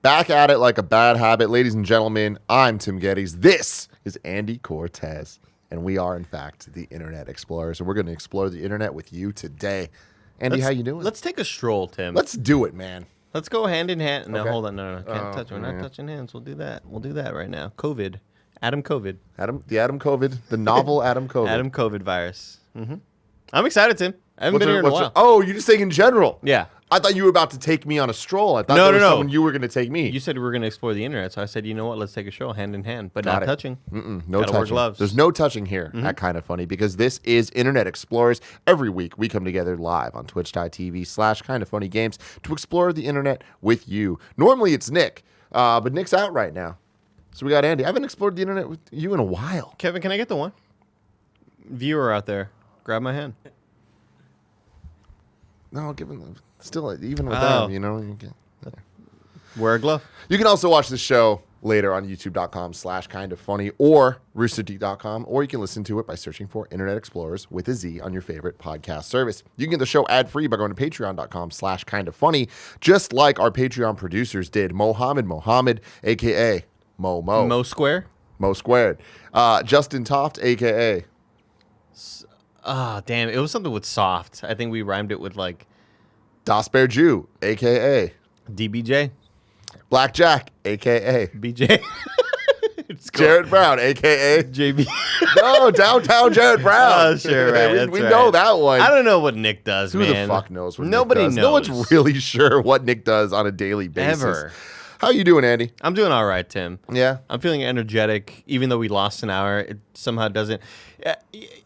Back at it like a bad habit. Ladies and gentlemen, I'm Tim Gettys. This is Andy Cortez. And we are, in fact, the Internet Explorers. And we're going to explore the Internet with you today. Andy, how you doing? Let's take a stroll, Tim. Let's do it, man. Let's go hand in hand. No, Okay. hold on. No. Can't touch. We're not touching hands. We'll do that. We'll do that right now. COVID. Adam COVID. The Adam COVID. The novel Adam COVID. Adam COVID virus. I'm excited, Tim. I haven't been here in a while. Oh, you're just saying in general? Yeah. I thought you were about to take me on a stroll. I thought someone you were going to take me. You said we were going to explore the internet, so I said, you know what? Let's take a stroll hand in hand, but not touching. No Gotta wear touching. gloves. There's no touching here at Kind of Funny because this is Internet Explorers. Every week we come together live on twitch.tv/kindoffunnygames to explore the internet with you. Normally it's Nick, but Nick's out right now. So we got Andy. I haven't explored the internet with you in a while. Kevin, can I get the one? Viewer out there, grab my hand. No, given them. Still, even with them, you know. You can, Wear a glove. You can also watch the show later on youtube.com/kindoffunny or roosterteeth.com, or you can listen to it by searching for Internet Explorers with a Z on your favorite podcast service. You can get the show ad-free by going to patreon.com/kindoffunny, just like our Patreon producers did. Mohammed, a.k.a. Momo. Mo Square. Mo Squared. Justin Toft, a.k.a. Damn. It was something with soft. I think we rhymed it with like Das Bear Jew, a.k.a. DBJ. Blackjack, a.k.a. BJ. Jared Brown, a.k.a. JB. No, Downtown Jared Brown. Oh, sure, right. we know that one. I don't know what Nick does, Who man. the fuck knows what Nobody Nick does? knows. No one's really sure what Nick does on a daily basis. Ever. How you doing, Andy? I'm doing all right, Tim. Yeah? I'm feeling energetic, even though we lost an hour. It somehow doesn't.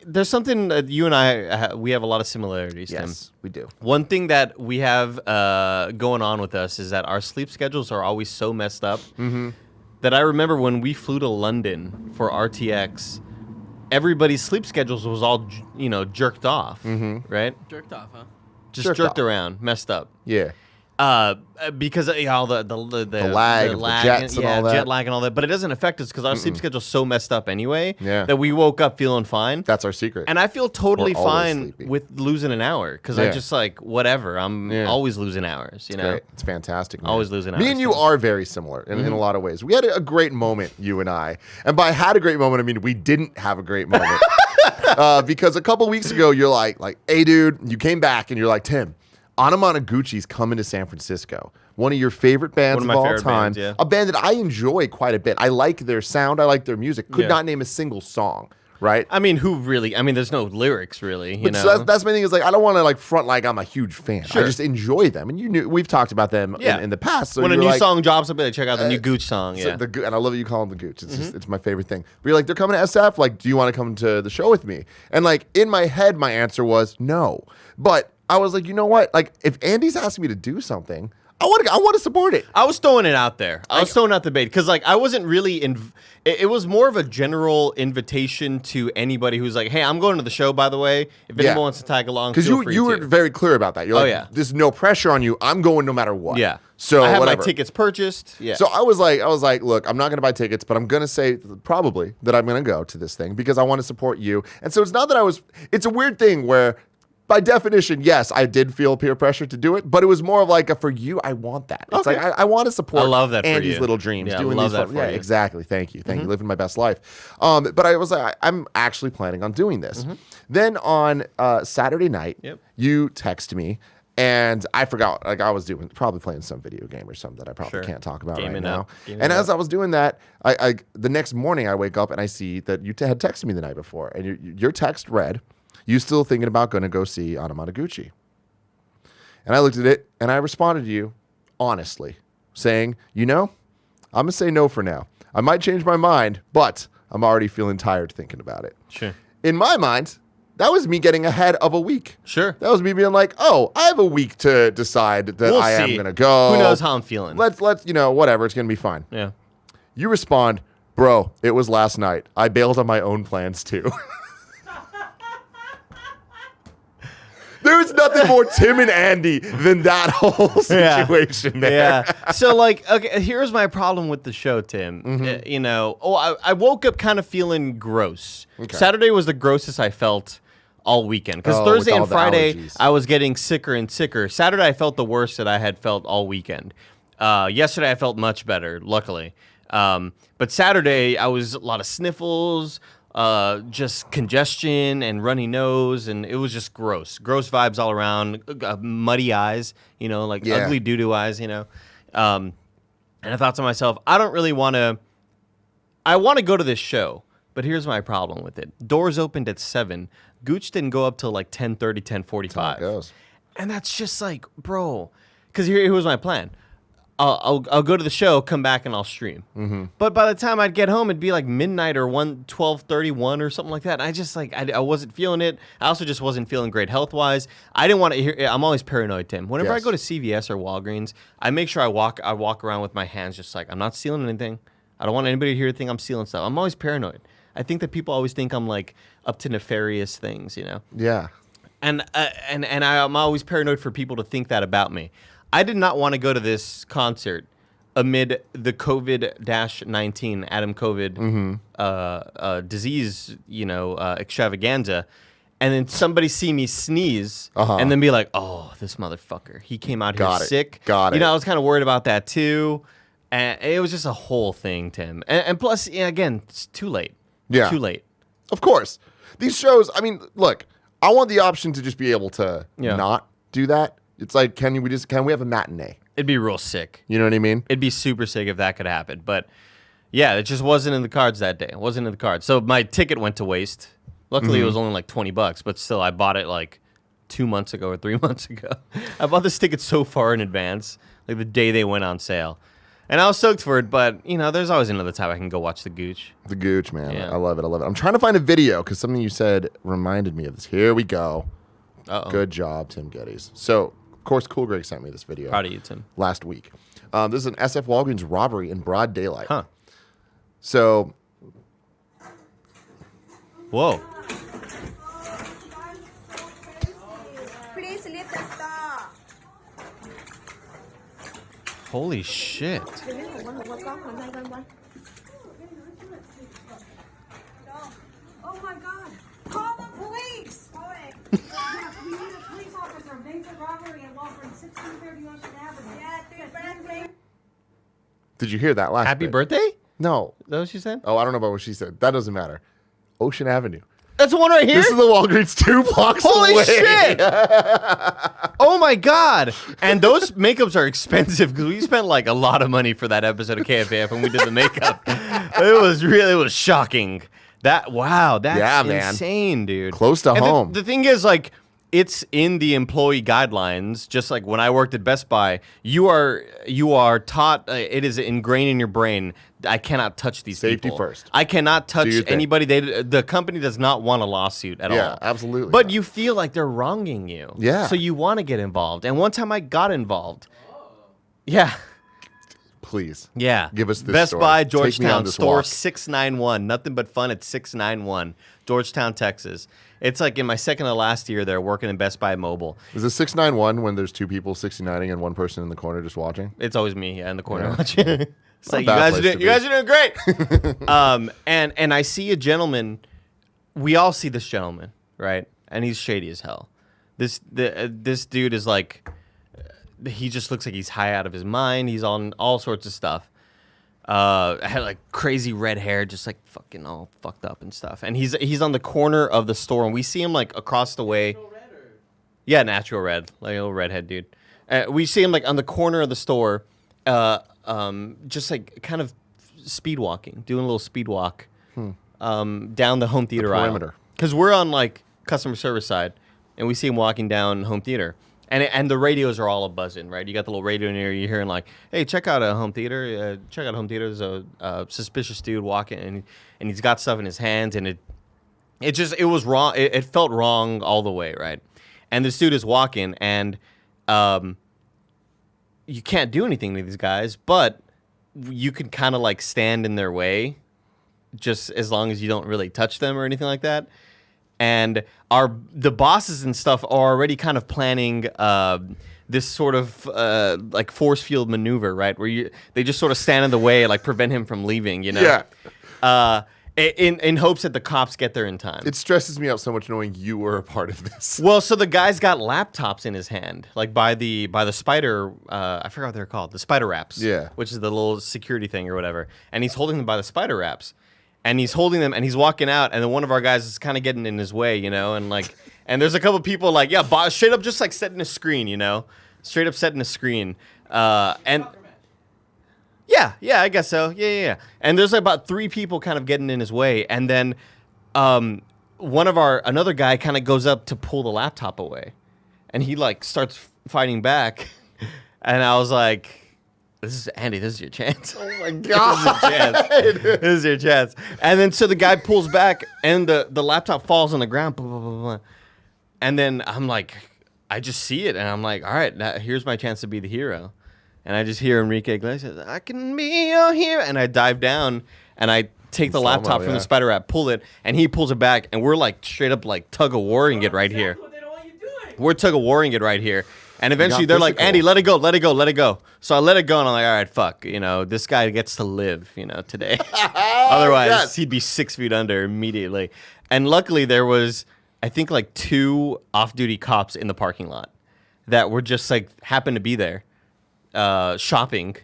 There's something that you and I, we have a lot of similarities, Tim. Yes, we do. One thing that we have going on with us is that our sleep schedules are always so messed up that I remember when we flew to London for RTX, everybody's sleep schedules was all, jerked off, right? Jerked off, huh? Just jerked around, messed up. Yeah. Because of all the lag, the jets and all that. jet lag and all that. But it doesn't affect us because our sleep schedule's so messed up anyway Yeah. that we woke up feeling fine. That's our secret. And I feel totally We're always fine sleepy. with losing an hour because I just whatever. I'm always losing hours, you know? Great. It's fantastic, man. Always losing hours. Me and you are very similar in a lot of ways. We had a great moment, you and I. And by had a great moment, I mean we didn't have a great moment. Because a couple weeks ago, you're like, hey, dude, you came back and you're like, Tim, Anamanaguchi's coming to San Francisco. One of your favorite bands of all time. Bands, yeah. A band that I enjoy quite a bit. I like their sound. I like their music. Could not name a single song, right? I mean, who really? I mean, there's no lyrics really, you know? So that's my thing is like, I don't want to like front like I'm a huge fan. Sure. I just enjoy them. And we've talked about them in the past. So when a you're new like, song drops, I'll be like, check out the new Gooch song. so Yeah. and I love that you call them the Gooch. It's just, it's my favorite thing. But you're like, they're coming to SF. Like, do you want to come to the show with me? And like in my head, my answer was no. But I was like, you know what? Like, if Andy's asking me to do something, I want to support it. I was throwing it out there. I was throwing out the bait because, like, I wasn't really it was more of a general invitation to anybody who's like, "Hey, I'm going to the show, by the way. If anyone wants to tag along, because you were very clear about that. You're like, there's no pressure on you. I'm going no matter what. Yeah. So I have whatever. my tickets purchased. Yeah. So I was like, look, I'm not going to buy tickets, but I'm going to say probably that I'm going to go to this thing because I want to support you. And so it's not that it's a weird thing where, by definition, yes, I did feel peer pressure to do it, but it was more of like for you, I want that. It's like I want to support. I love that for Andy's you. little dreams. Yeah, doing I love these that fun, for yeah, you. exactly. Thank you, living my best life. But I was like, I'm actually planning on doing this. Then on Saturday night, you text me. And I forgot, like I was probably playing some video game or something that I probably can't talk about right now. And as I was doing that, I the next morning I wake up and I see that you had texted me the night before, and your text read, "You still thinking about going to go see Anamanaguchi?" And I looked at it and I responded to you honestly, saying, I'm gonna say no for now. I might change my mind, but I'm already feeling tired thinking about it. Sure. In my mind, that was me getting ahead of a week. Sure. That was me being like, oh, I have a week to decide that I am going to go. Who knows how I'm feeling? Let's whatever. It's going to be fine. Yeah. You respond, bro, it was last night. I bailed on my own plans too. There's nothing more Tim and Andy than that whole situation there. Yeah. So, like, okay, here's my problem with the show, Tim. I woke up kind of feeling gross. Okay. Saturday was the grossest I felt all weekend. Because Thursday and Friday, I was getting sicker and sicker. Saturday, I felt the worst that I had felt all weekend. Yesterday I felt much better, luckily. But Saturday I was a lot of sniffles, just congestion and runny nose, and it was just gross vibes all around, muddy eyes, like ugly doo-doo eyes, and I thought to myself, I want to go to this show, but here's my problem with it. Doors opened at 7. Gooch didn't go up till like 10:30, 10:45. And that's just like, bro, because here was my plan. I'll go to the show, come back, and I'll stream. Mm-hmm. But by the time I'd get home, it'd be like midnight or 12:31 or something like that. And I just I wasn't feeling it. I also just wasn't feeling great health-wise. I didn't want to hear. I'm always paranoid, Tim. Whenever I go to CVS or Walgreens, I make sure I walk around with my hands just like I'm not stealing anything. I don't want anybody to hear think I'm stealing stuff. I'm always paranoid. I think that people always think I'm like up to nefarious things, Yeah. And I'm always paranoid for people to think that about me. I did not want to go to this concert amid the COVID-19 Adam COVID disease, extravaganza, and then somebody see me sneeze and then be like, "Oh, this motherfucker! He came out here sick." Got it. I was kind of worried about that too, and it was just a whole thing, Tim. And plus, again, it's too late. Yeah, too late. Of course, these shows. I mean, look, I want the option to just be able to not do that. It's like, can we have a matinee? It'd be real sick. You know what I mean? It'd be super sick if that could happen. But yeah, it just wasn't in the cards that day. It wasn't in the cards. So my ticket went to waste. Luckily, it was only like $20, but still, I bought it like 2 months ago or 3 months ago. I bought this ticket so far in advance, like the day they went on sale. And I was stoked for it, but, there's always another time I can go watch the Gooch. The Gooch, man. Yeah. I love it. I'm trying to find a video because something you said reminded me of this. Here we go. Uh-oh. Good job, Tim Gettys. So, of course, Cool Greg sent me this video. Proud of you, Tim. Last week. This is an SF Walgreens robbery in broad daylight. Huh. So. Whoa. Please leave the store. Holy shit. Oh my God. Call the police. We need a police officer. Major robbery in Walgreens, 1630 Ocean Avenue. Did you hear that last Happy bit? birthday? No. Is that what she said? Oh, I don't know about what she said. That doesn't matter. Ocean Avenue. That's the one right here? This is the Walgreens 2 blocks away. Holy shit! Oh my God! And those makeups are expensive because we spent like a lot of money for that episode of KFAF when we did the makeup. It was shocking. That's insane, dude. Close to home. The thing is, like, it's in the employee guidelines. Just like when I worked at Best Buy, you are taught. It is ingrained in your brain. I cannot touch these Safety people. first. I cannot touch anybody. The company does not want a lawsuit at all. Yeah, absolutely. But you feel like they're wronging you. Yeah. So you want to get involved. And one time I got involved. Yeah. Please. Yeah. Give us this Best story. Buy, Take me on Georgetown, this store walk. 691. Nothing but fun at 691. Georgetown, Texas. It's like in my second to last year there working in Best Buy Mobile. Is it 691 when there's 2 people 69ing and 1 person in the corner just watching? It's always me in the corner watching. It's like, you bad guys are place to doing be. great. And I see a gentleman. We all see this gentleman, right? And he's shady as hell. This dude is like, he just looks like he's high out of his mind. He's on all sorts of stuff. Had like crazy red hair, just like fucking all fucked up and stuff. And he's on the corner of the store, and we see him like across the way. Yeah, natural red, like a little redhead dude. We see him like on the corner of the store. Just like kind of speed walking, doing a little speed walk down the home theater aisle. Because we're on like customer service side, and we see him walking down home theater. And the radios are all a-buzzing, right? You got the little radio in there, you're hearing like, hey, check out a home theater. Check out home theater. There's a suspicious dude walking, and he's got stuff in his hands, and it was wrong. It felt wrong all the way, right? And this dude is walking, and you can't do anything to these guys, but you can kind of like stand in their way just as long as you don't really touch them or anything like that. And the bosses and stuff are already kind of planning this sort of like force field maneuver, right? Where they just sort of stand in the way, like prevent him from leaving, you know? Yeah. in hopes that the cops get there in time. It stresses me out so much knowing you were a part of this. Well, so the guy's got laptops in his hand, like by the spider. I forgot what they're called, the spider wraps. Yeah. Which is the little security thing or whatever. And he's holding them by the spider wraps, and he's holding them, and he's walking out, and then one of our guys is kind of getting in his way, you know, and like, and there's a couple people like, yeah, straight up just like setting a screen, you know, straight up setting a screen, and. Yeah, I guess so. Yeah. And there's about 3 people kind of getting in his way, and then another guy kind of goes up to pull the laptop away, and he like starts fighting back, and I was like, "This is Andy. This is your chance. Oh my god, this is your chance." And then so the guy pulls back, and the laptop falls on the ground. Blah, blah, blah, blah. And then I'm like, I just see it, and I'm like, all right, now here's my chance to be the hero. And I just hear Enrique Iglesias, "I can be your hero," and I dive down and I take the laptop from the spider wrap, pull it, and he pulls it back, and we're like straight up like tug of warring it right here. What they don't want you doing. We're tug of warring it right here, and eventually they're like, physical. "Andy, let it go, let it go, let it go." So I let it go, and I'm like, "All right, fuck, you know, this guy gets to live, you know, today. Otherwise, he'd be 6 feet under immediately." And luckily, there was, I think, like 2 off-duty cops in the parking lot that were just like happened to be there. Shopping,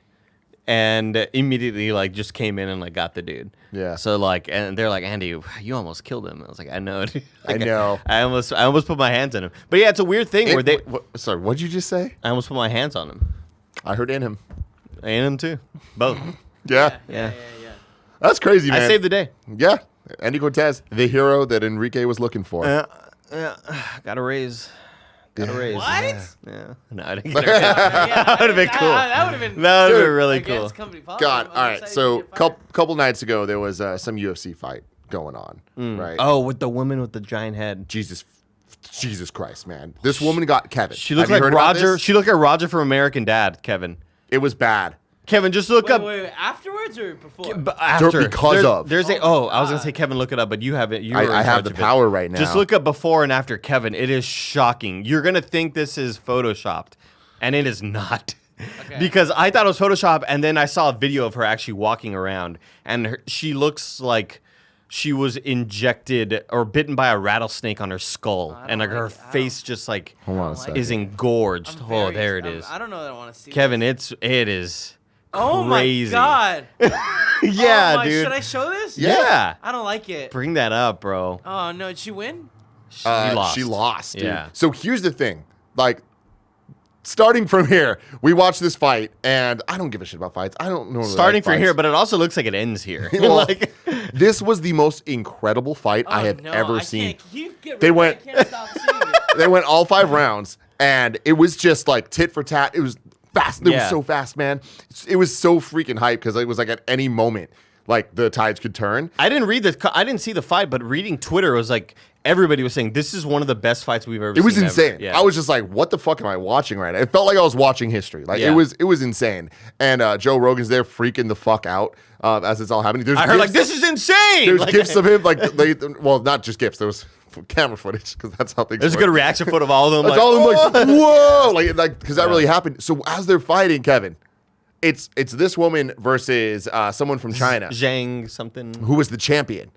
and immediately like just came in and like got the dude. Yeah. So like, and they're like, "Andy, you almost killed him." I was like, "I know, dude." Like, I know. I almost put my hands on him. But yeah, it's a weird thing where they. Sorry, what'd you just say? I almost put my hands on him. I heard in him. And him too. Both. Yeah. Yeah. That's crazy, man. I saved the day. Yeah. Andy Cortez, the hero that Enrique was looking for. Yeah. Got a raise. Got a raise. What? Yeah. No, I didn't get a raise. That would have been cool. That would have been. That would have been really cool. against company policy. God, I'm all right. excited So to get fired. couple nights ago, there was some UFC fight going on, right? Oh, with the woman with the giant head. Jesus Christ, man! This woman got Kevin. She looked Have you like heard about Roger. this? She looked like Roger from American Dad, Kevin. It was bad. Kevin, just look up. Wait, afterwards or before? After because of. There's a. Oh, I was gonna say Kevin, look it up, but you haven't. You I have the power right now. Just look up before and after Kevin. It is shocking. You're gonna think this is photoshopped, and it is not. Okay. Because I thought it was Photoshop, and then I saw a video of her actually walking around, and she looks like she was injected or bitten by a rattlesnake on her skull, and like her face just like Hold on a second. is engorged. I'm Oh, very- there it I'm- is. I don't know that I want to see. Kevin, this. it is. Oh crazy. my god. Yeah, Oh my- dude. Should I show this? Yeah. I don't like it. Bring that up, bro. Oh no, did she win? She lost. She lost, dude. Yeah. So here's the thing. Like, starting from here, we watched this fight, and I don't give a shit about fights. I don't know. Starting from here, but it also looks like it ends here. Well, like, this was the most incredible fight I Oh, have no, ever I seen. Can't, can you get They rid of it? went- I can't stop seeing it. They went all 5 rounds, and it was just like tit for tat. It was fast. It Yeah. was so fast, man. It was so freaking hype because it was like at any moment, like the tides could turn. I didn't see the fight, but reading Twitter was like everybody was saying this is one of the best fights we've ever seen. It was ever. insane. Yeah. I was just like, what the fuck am I watching right now? It felt like I was watching history. Like Yeah. it was insane. And Joe Rogan's there freaking the fuck out as it's all happening. There's I heard like gifs- this is insane. There's Like, gifs of him, like well, not just gifs. There was camera footage because that's how things. There's a work. good reaction foot of all of them. That's Like, all I'm like, "Oh." whoa, like because that really happened. So as they're fighting, Kevin, it's this woman versus someone from China Zhang something. who was the champion.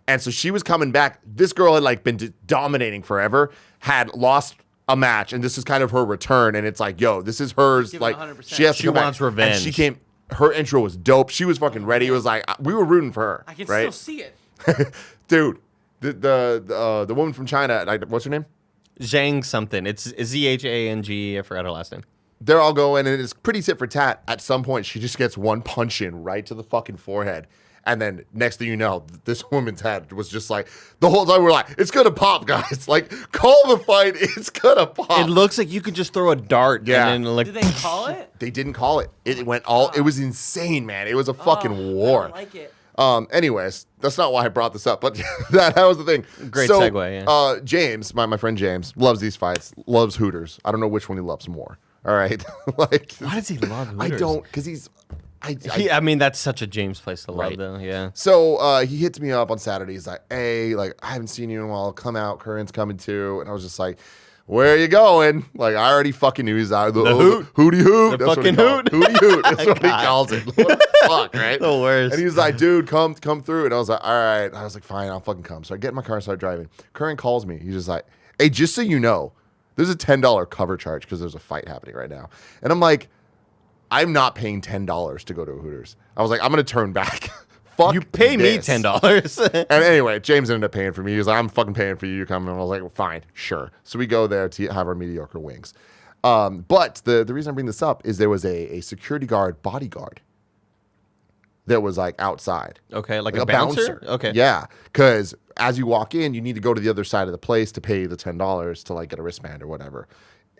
And so she was coming back. This girl had like been dominating forever, had lost a match, and this is kind of her return. And it's like, yo, this is hers. Give it Like 100%. she has to She come back. wants revenge. And she came. Her intro was dope. She was fucking ready. It was like we were rooting for her. I can right? still see it. Dude. The woman from China, like, what's her name? Zhang something. It's Zhang. I forgot her last name. They're all going, and it's pretty tit for tat. At some point, she just gets one punch in right to the fucking forehead. And then next thing you know, this woman's head was just like, the whole time we're like, it's going to pop, guys. Like, call the fight. It's going to pop. It looks like you could just throw a dart. Yeah. And then like, Did they call it? They didn't call it. It went all, it was insane, man. It was a fucking Oh, war. I don't like it. Anyways, that's not why I brought this up, but that was the thing. Great So, segue, yeah. James, my friend James, loves these fights, loves Hooters. I don't know which one he loves more. All right. Like, why does he love I Hooters? don't, because he's, I mean, that's such a James place to love, Right. though. Yeah. So he hits me up on Saturday. He's like, hey, like, I haven't seen you in a while. Come out. Current's coming too. And I was just like, where are you going? Like, I already fucking knew he's out. The hoot. Hootie hoot. The That's what he fucking called it. hoot. Hootie hoot. That's what he calls it. What the fuck, right? The worst. And he's like, dude, come through. And I was like, all right. I was like, fine, I'll fucking come. So I get in my car and start driving. Curran calls me. He's just like, hey, just so you know, there's a $10 cover charge because there's a fight happening right now. And I'm like, I'm not paying $10 to go to a Hooters. I was like, I'm going to turn back. Fuck You pay this. me $10. And anyway, James ended up paying for me. He was like, I'm fucking paying for you. You come. And I was like, well, fine, sure. So we go there to have our mediocre wings. But the reason I bring this up is there was a security guard bodyguard that was like outside. Okay, like a bouncer? Okay. Yeah, because as you walk in, you need to go to the other side of the place to pay the $10 to like get a wristband or whatever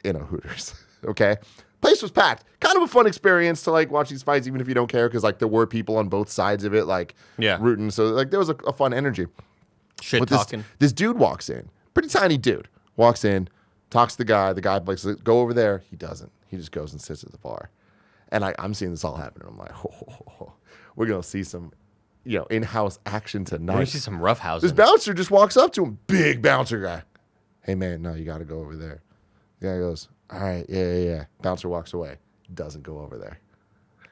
in a Hooters. Okay. Place was packed. Kind of a fun experience to like watch these fights, even if you don't care, because like there were people on both sides of it, like rooting. So like there was a fun energy. Shit But talking. this dude walks in, pretty tiny dude, walks in, talks to the guy. The guy like, go over there. He doesn't. He just goes and sits at the bar. And I'm seeing this all happen. I'm like, we're gonna see some, in-house action tonight. We're gonna see some rough housing. This bouncer just walks up to him, big bouncer guy. Hey man, no, you got to go over there. The guy goes, all right, yeah. Bouncer walks away, doesn't go over there.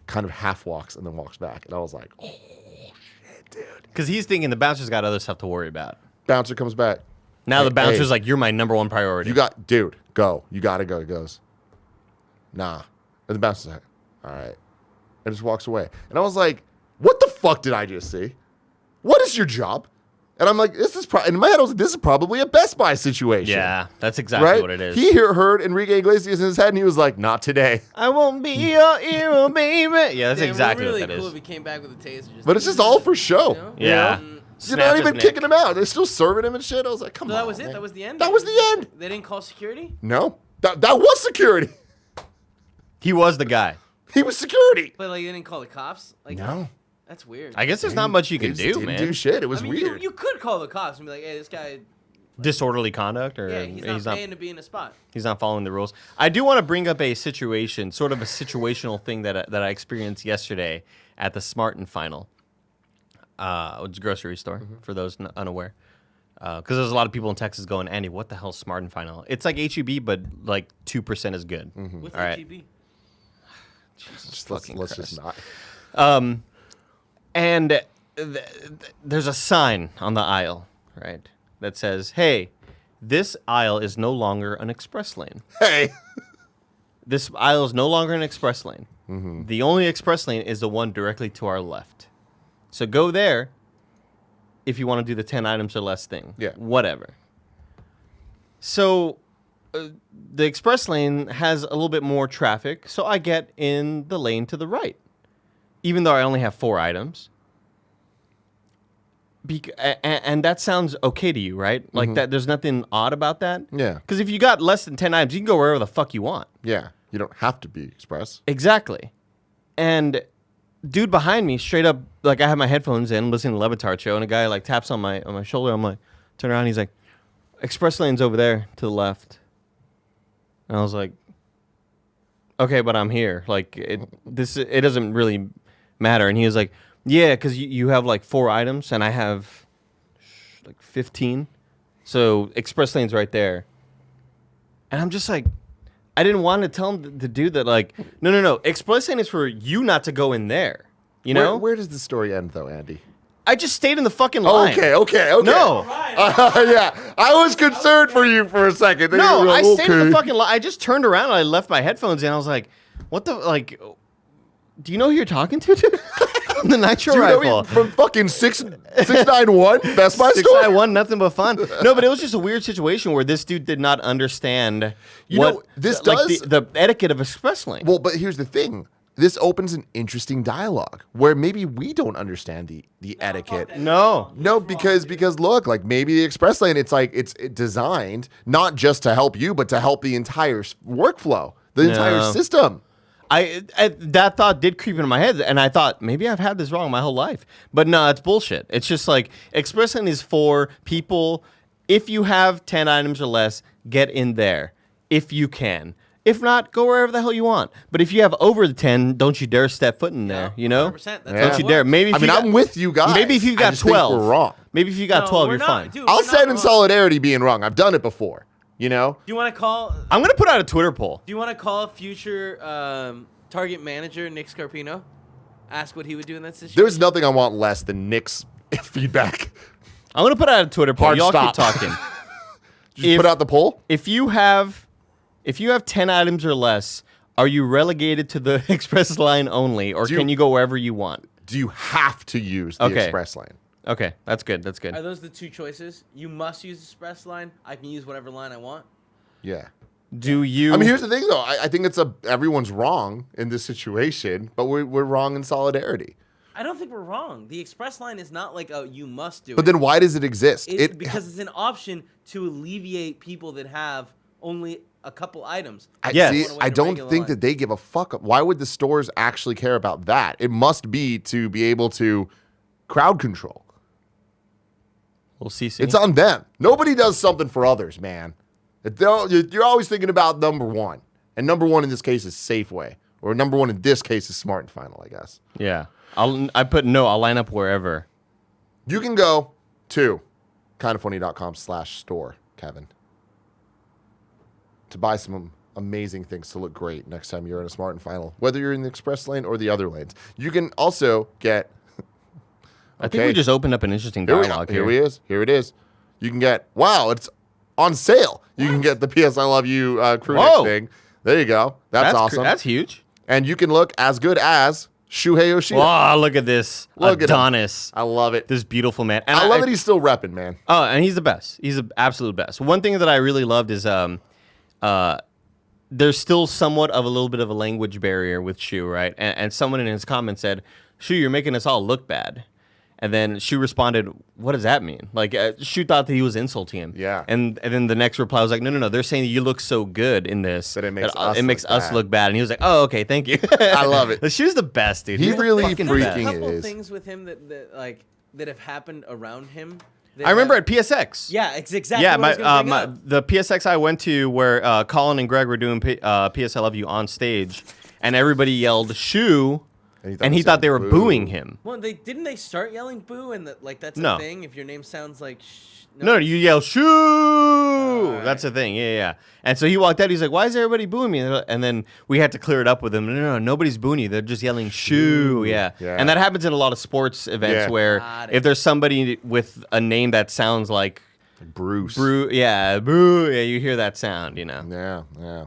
Kind of half walks and then walks back. And I was like, oh shit, dude. Because he's thinking the bouncer's got other stuff to worry about. Bouncer comes back. Now the bouncer's hey, like, you're my number one priority. Dude, go. You got to go. He goes, nah. And the bouncer's like, all right. And just walks away. And I was like, what the fuck did I just see? What is your job? And I'm like, in my head, I was like, this is probably a Best Buy situation. Yeah, that's exactly right? what it is. He heard Enrique Iglesias in his head, and he was like, not today. I won't be your hero, baby. Yeah, that's Damn, exactly really what that cool is. if he came back with a taser. But it's just all for show. You know? Yeah. Mm. You're not even kicking him out. They're still serving him and shit. I was like, come So on. that was it? man. That was the end? That was the end. They didn't call security? No. That was security. He was the guy. He was security. But like they didn't call the cops? Like No. That's weird. I guess there's not much you can He just do, didn't man. do shit. It was I mean, weird. You could call the cops and be like, hey, this guy, Disorderly conduct, or yeah, he's not paying to be in a spot. he's not following the rules. I do want to bring up a situation, sort of a situational thing that I experienced yesterday at the Smart and Final. It's a grocery store, for those unaware. Because there's a lot of people in Texas going, Andy, what the hell is Smart and Final? It's like HEB, but like 2% is good. With All right. HEB. Let's just not. And there's a sign on the aisle, right, that says, hey, this aisle is no longer an express lane. Hey. This aisle is no longer an express lane. The only express lane is the one directly to our left. So go there if you want to do the 10 items or less thing. Yeah. Whatever. So the express lane has a little bit more traffic, so I get in the lane to the right, even though I only have 4 items. And that sounds okay to you, right? Like that. There's nothing odd about that. Yeah. Because if you got less than 10 items, you can go wherever the fuck you want. Yeah. You don't have to be express. Exactly. And dude behind me, straight up, like I have my headphones in, listening to the Levitard show, and a guy like taps on my shoulder. I'm like, turn around. He's like, express lane's over there to the left. And I was like, okay, but I'm here. Like it doesn't really matter. And he was like, yeah, because you have like 4 items and I have like 15. So express lane's right there. And I'm just like, I didn't want to tell him the dude that like, no. Express lane is for you not to go in there. You know? Where does the story end though, Andy? I just stayed in the fucking line. Okay. No. Yeah. I was concerned for you for a second. Then you No, were like, I stayed in the okay. fucking line. I just turned around and I left my headphones in. I was like, what the, like, do you know who you're talking to, dude? The Nitro Do you know Rifle. him from fucking 691 Best Buy store? 691, nothing but fun. No, but it was just a weird situation where this dude did not understand this like does the etiquette of express lane. Well, but here's the thing. This opens an interesting dialogue where maybe we don't understand the etiquette. No, because look, like maybe the express lane, it's like it's designed not just to help you, but to help the entire workflow, the entire system. I that thought did creep into my head, and I thought maybe I've had this wrong my whole life. But no, it's bullshit. It's just like express lane is for people. If you have 10 items or less, get in there if you can. If not, go wherever the hell you want. But if you have over the 10, don't you dare step foot in there. You know, 100%. That's Yeah. don't you dare. Maybe if I'm with you guys. Maybe if you I got just think 12, we're wrong. Maybe if you got 12, we're you're not, fine. dude, I'll we're not stand in wrong. solidarity being wrong. I've done it before. You know? Do you want to call? I'm gonna put out a Twitter poll. Do you want to call future Target manager Nick Scarpino? Ask what he would do in that situation. There's nothing I want less than Nick's feedback. I'm gonna put out a Twitter poll. Hard Y'all stop. keep talking. Just put out the poll. If you have 10 items or less, are you relegated to the express line only, or can you go wherever you want? Do you have to use the express lane? Okay, that's good. That's good. Are those the two choices? You must use the express line. I can use whatever line I want. Yeah. Do you? I mean, here's the thing, though. I think everyone's wrong in this situation, but we're wrong in solidarity. I don't think we're wrong. The express line is not like you must do it. But then why does it exist? Because it's an option to alleviate people that have only a couple items. I The don't regular think line. that they give a fuck. Why would the stores actually care about that? It must be to be able to crowd control. We'll see. It's on them. Nobody does something for others, man. You're always thinking about number one. And number one in this case is Safeway. Or number one in this case is Smart and Final, I guess. Yeah. I'll line up wherever. You can go to kindoffunny.com/store, Kevin, to buy some amazing things to look great next time you're in a Smart and Final, whether you're in the express lane or the other lanes. You can also get... I think we just opened up an interesting Here dialogue it is. Here it is. You can get... Wow, it's on sale. You can get the PS I Love You crew neck thing. There you go. That's awesome. That's huge. And you can look as good as Shuhei Yoshida. Wow, look at this. Look at him. Adonis. I love it. This beautiful man. And I love that he's still repping, man. Oh, and he's the best. He's the absolute best. One thing that I really loved is there's still somewhat of a little bit of a language barrier with Shu, right? And someone in his comments said, Shu, you're making us all look bad. And then Shu responded, what does that mean? Like, Shu thought that he was insulting him. Yeah. And then the next reply was like, no. They're saying that you look so good in this. That it makes us look bad. And he was like, oh, okay, thank you. I love it. Shu's the best, dude. He He's the really fucking There's best. a freaking couple is. things with him that have happened around him. I remember at PSX. Yeah, it's exactly Yeah, what I was gonna bring up. the PSX I went to where Colin and Greg were doing PS I Love You on stage, and everybody yelled "Shu," and he thought they were booing him. Well, didn't they start yelling "boo" and that's No. a thing? If your name sounds like No, you yell "Shoo!" right. That's the thing. Yeah. And so he walked out. He's like, "Why is everybody booing me?" And then we had to clear it up with him. No, nobody's booing you. They're just yelling "Shoo!" Yeah. And that happens in a lot of sports events where if there's somebody with a name that sounds like Bruce. boo, you hear that sound. You know. Yeah.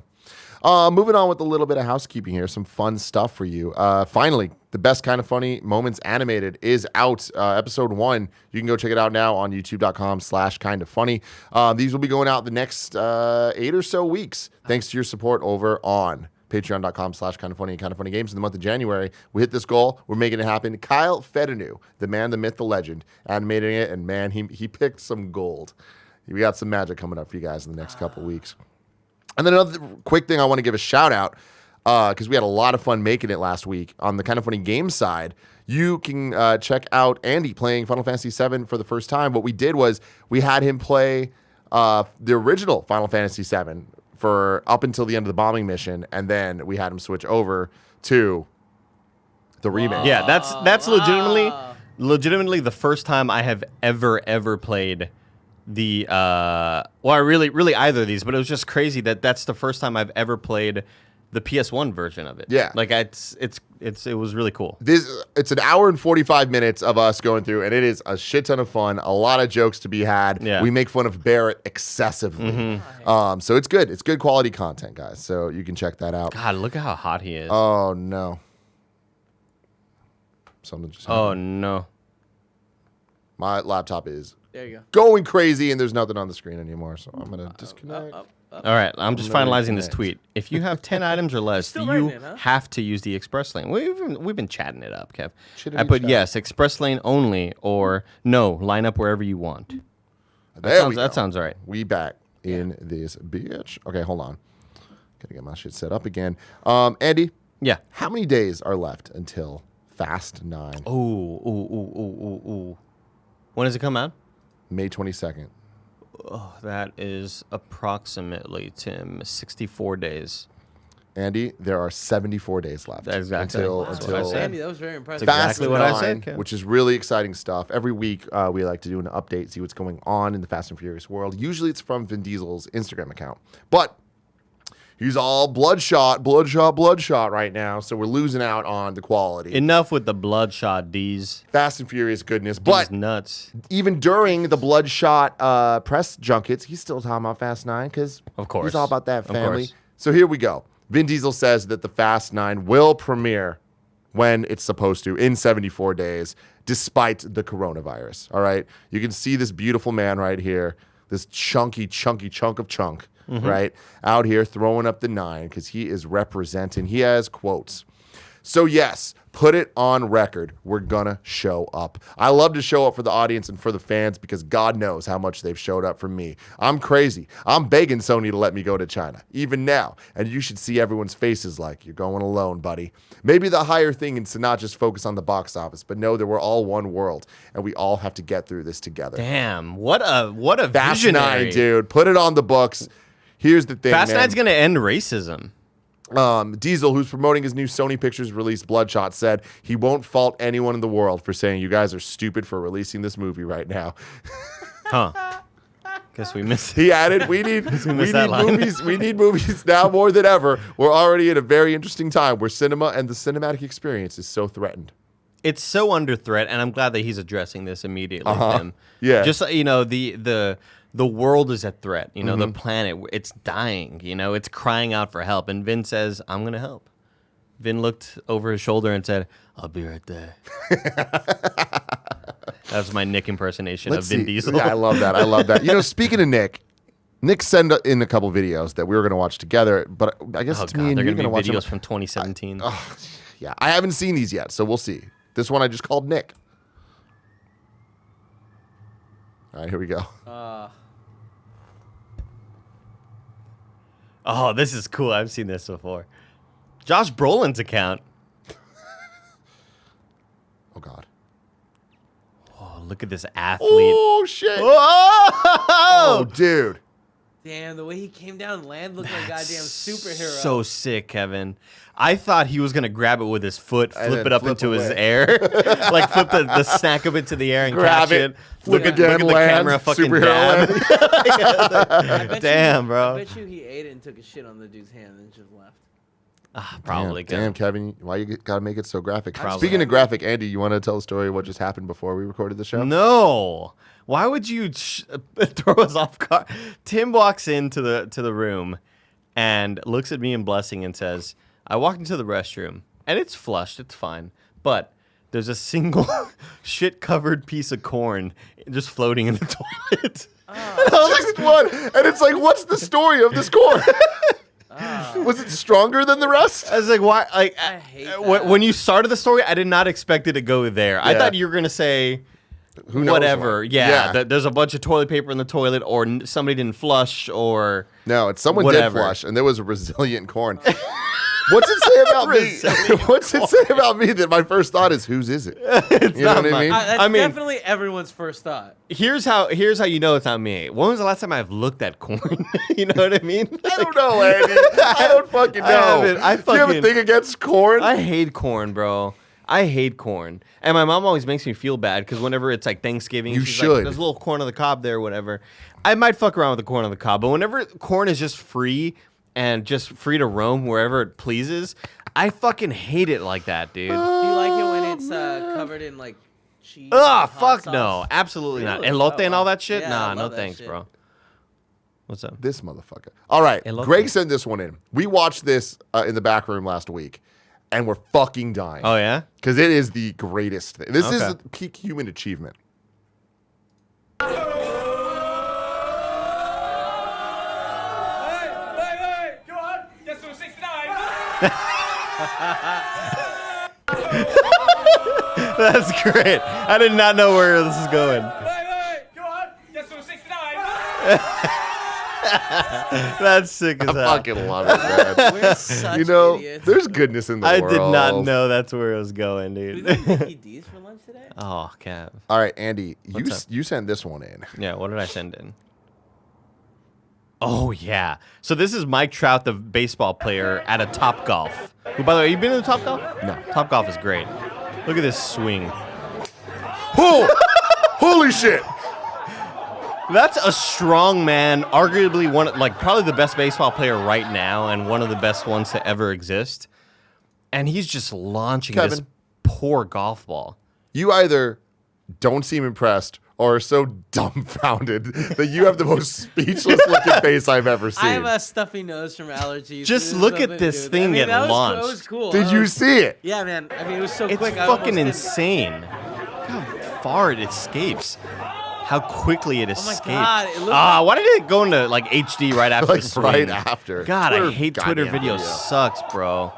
Moving on with a little bit of housekeeping here, some fun stuff for you. Finally, the best kind of funny moments animated is out. Episode 1. You can go check it out now on youtube.com/kindoffunny. These will be going out the next 8 or so weeks, thanks to your support over on patreon.com/kindoffunny and kindoffunny games in the month of January. We hit this goal. We're making it happen. Kyle Fedenu, the man, the myth, the legend, animating it, and man, he picked some gold. We got some magic coming up for you guys in the next couple weeks. And then another quick thing I want to give a shout out, because we had a lot of fun making it last week on the Kind of Funny Games side. You can check out Andy playing Final Fantasy VII for the first time. What we did was we had him play the original Final Fantasy VII for up until the end of the bombing mission, and then we had him switch over to the remake. Yeah, that's legitimately the first time I have ever played the really either of these, but it was just crazy that's the first time I've ever played the PS1 version of it. Yeah. Like it was really cool. It's an hour and 45 minutes of us going through, and it is a shit ton of fun. A lot of jokes to be had. Yeah. We make fun of Barrett excessively. So it's good. It's good quality content, guys. So you can check that out. God, look at how hot he is. Oh no. Something just happened. Oh no. My laptop is There you going crazy, and there's nothing on the screen anymore, so I'm going to disconnect. All right, I'm just gonna finalizing this reconnect. tweet. If you have 10 items or less, Still you writing it, huh? have to use the express lane. We've been chatting it up, Kev. Chittity I put chat. yes, express lane only, or no, line up wherever you want. There we That go. sounds all right. We back in this bitch. Okay, hold on. Gotta get my shit set up again. Andy, Yeah. how many days are left until Fast 9? Ooh. When does it come out? May 22nd. That is approximately, Tim, 64 days. Andy, there are 74 days left. That's exactly until what I said. Andy, that was very impressive. Fast exactly what I 9, said, Kev. which is really exciting stuff. Every week, we like to do an update, see what's going on in the Fast and Furious world. Usually it's from Vin Diesel's Instagram account. But he's all bloodshot right now, so we're losing out on the quality. Enough with the bloodshot D's. Fast and Furious goodness. These But nuts. even during the bloodshot press junkets, he's still talking about Fast 9 because Of course. he's all about that Of family. course. So here we go. Vin Diesel says that the Fast 9 will premiere when it's supposed to in 74 days, despite the coronavirus. All right. You can see this beautiful man right here, this chunky chunk of chunk, right? Out here throwing up the 9 because he is representing. He has quotes. So, yes, put it on record. We're going to show up. I love to show up for the audience and for the fans because God knows how much they've showed up for me. I'm crazy. I'm begging Sony to let me go to China, even now. And you should see everyone's faces like, you're going alone, buddy. Maybe the higher thing is to not just focus on the box office, but know that we're all one world and we all have to get through this together. Damn, what a Fast visionary. 9, dude. Put it on the books. Here's the thing, Fast man. 9's going to end racism. Diesel, who's promoting his new Sony Pictures release Bloodshot, said he won't fault anyone in the world for saying you guys are stupid for releasing this movie right now. Huh. Guess we missed it. He added, we need that line. movies. We need movies now more than ever. We're already in a very interesting time where cinema and the cinematic experience is so threatened. It's so under threat, and I'm glad that he's addressing this immediately, Tim. Yeah. Just, the world is at threat. You know, the planet, it's dying. You know, it's crying out for help. And Vin says, I'm going to help. Vin looked over his shoulder and said, I'll be right there. That's my Nick impersonation of Vin Diesel. Yeah, I love that. I love that. You know, speaking of Nick sent in a couple videos that we were going to watch together, but I guess it's me and they're you're going to going be to watch videos from 2017. Yeah, I haven't seen these yet, so we'll see. This one I just called Nick. All right, here we go. Oh, this is cool. I've seen this before. Josh Brolin's account. Oh, God. Oh, look at this athlete. Oh, shit. Whoa! Oh, dude. Damn, the way he came down and landed looked like a goddamn superhero. So sick, Kevin. I thought he was going to grab it with his foot, And flip then it up flip into his away. air. Like flip the snack up into the air and Grab catch it, it. flip Look again, at the land, camera, fucking superhero dab. I bet Damn, you, bro. I bet you he ate it and took a shit on the dude's hand and just left. Probably. Damn, Kevin. Why you got to make it so graphic? Probably. Speaking of graphic, Andy, you want to tell the story of what just happened before we recorded the show? No. Why would you throw us off guard? Tim walks into the room and looks at me in blessing and says, I walked into the restroom and it's flushed. It's fine. But there's a single shit-covered piece of corn just floating in the toilet. Just one. And it's like, what's the story of this corn? Was it stronger than the rest? I was like, why? Like, I hate that. when you started the story, I did not expect it to go there. I Yeah. thought you were going to say... Who knows Whatever, what? yeah. There's a bunch of toilet paper in the toilet, or somebody didn't flush, or No, it's someone Whatever. did flush, and there was a resilient corn. What's it say about me? Resilient What's it say about me that my first thought is, whose is it? You know not what I mine. mean? That's I mean- definitely everyone's first thought. here's how you know it's not me. When was the last time I've looked at corn? You know what I mean? I don't know, Andy. I don't fucking know. haven't. I Do you have a fucking- thing against corn? I hate corn, bro. I hate corn, and my mom always makes me feel bad because whenever it's like Thanksgiving, You she's should. like, "There's a little corn on the cob there, or whatever." I might fuck around with the corn on the cob, but whenever corn is just free and just free to roam wherever it pleases, I fucking hate it like that, dude. Do you like it when it's covered in like cheese? Ugh, and hot fuck sauce? no, absolutely not. Really? Elote Oh, and all wow. that shit? Yeah, I Nah, love no that thanks, shit. bro. What's up? This motherfucker. All right. Elote. Greg sent this one in. We watched this in the back room last week, and we're fucking dying. Oh yeah. Because it is the greatest thing. This is Okay. peak human achievement. Hey, go on. Guess who's 69? That's great. I did not know where this is going. Hey, go on. Guess who's 69? That's sick as I hell. fucking love it, man. We're such You know, idiots. there's goodness in the I world. did not know that's where it was going, We dude. got Mickey D's for lunch today? Oh, Kev. All right, Andy, What's up? you sent this one in. Yeah, what did I send in? Oh, yeah. So this is Mike Trout, the baseball player at a Top Golf. Who, by the way, you been to the Top Golf? No. Top Golf is great. Look at this swing. Oh, holy shit! That's a strong man, arguably probably the best baseball player right now and one of the best ones to ever exist. And he's just launching this Kevin. poor golf ball. You either don't seem impressed or are so dumbfounded that you have the most speechless looking face I've ever seen. I have a stuffy nose from allergies. Just There's look at nothing to this do with thing it. I mean, get that launched. was cool. Did you see it? Yeah, man. I mean, it was so It's quick. fucking insane. Look how far it escapes. How quickly it escapes. God, it looked Why did it go into like HD right after Like the swing? right after. God, I hate Twitter videos. Sucks, bro.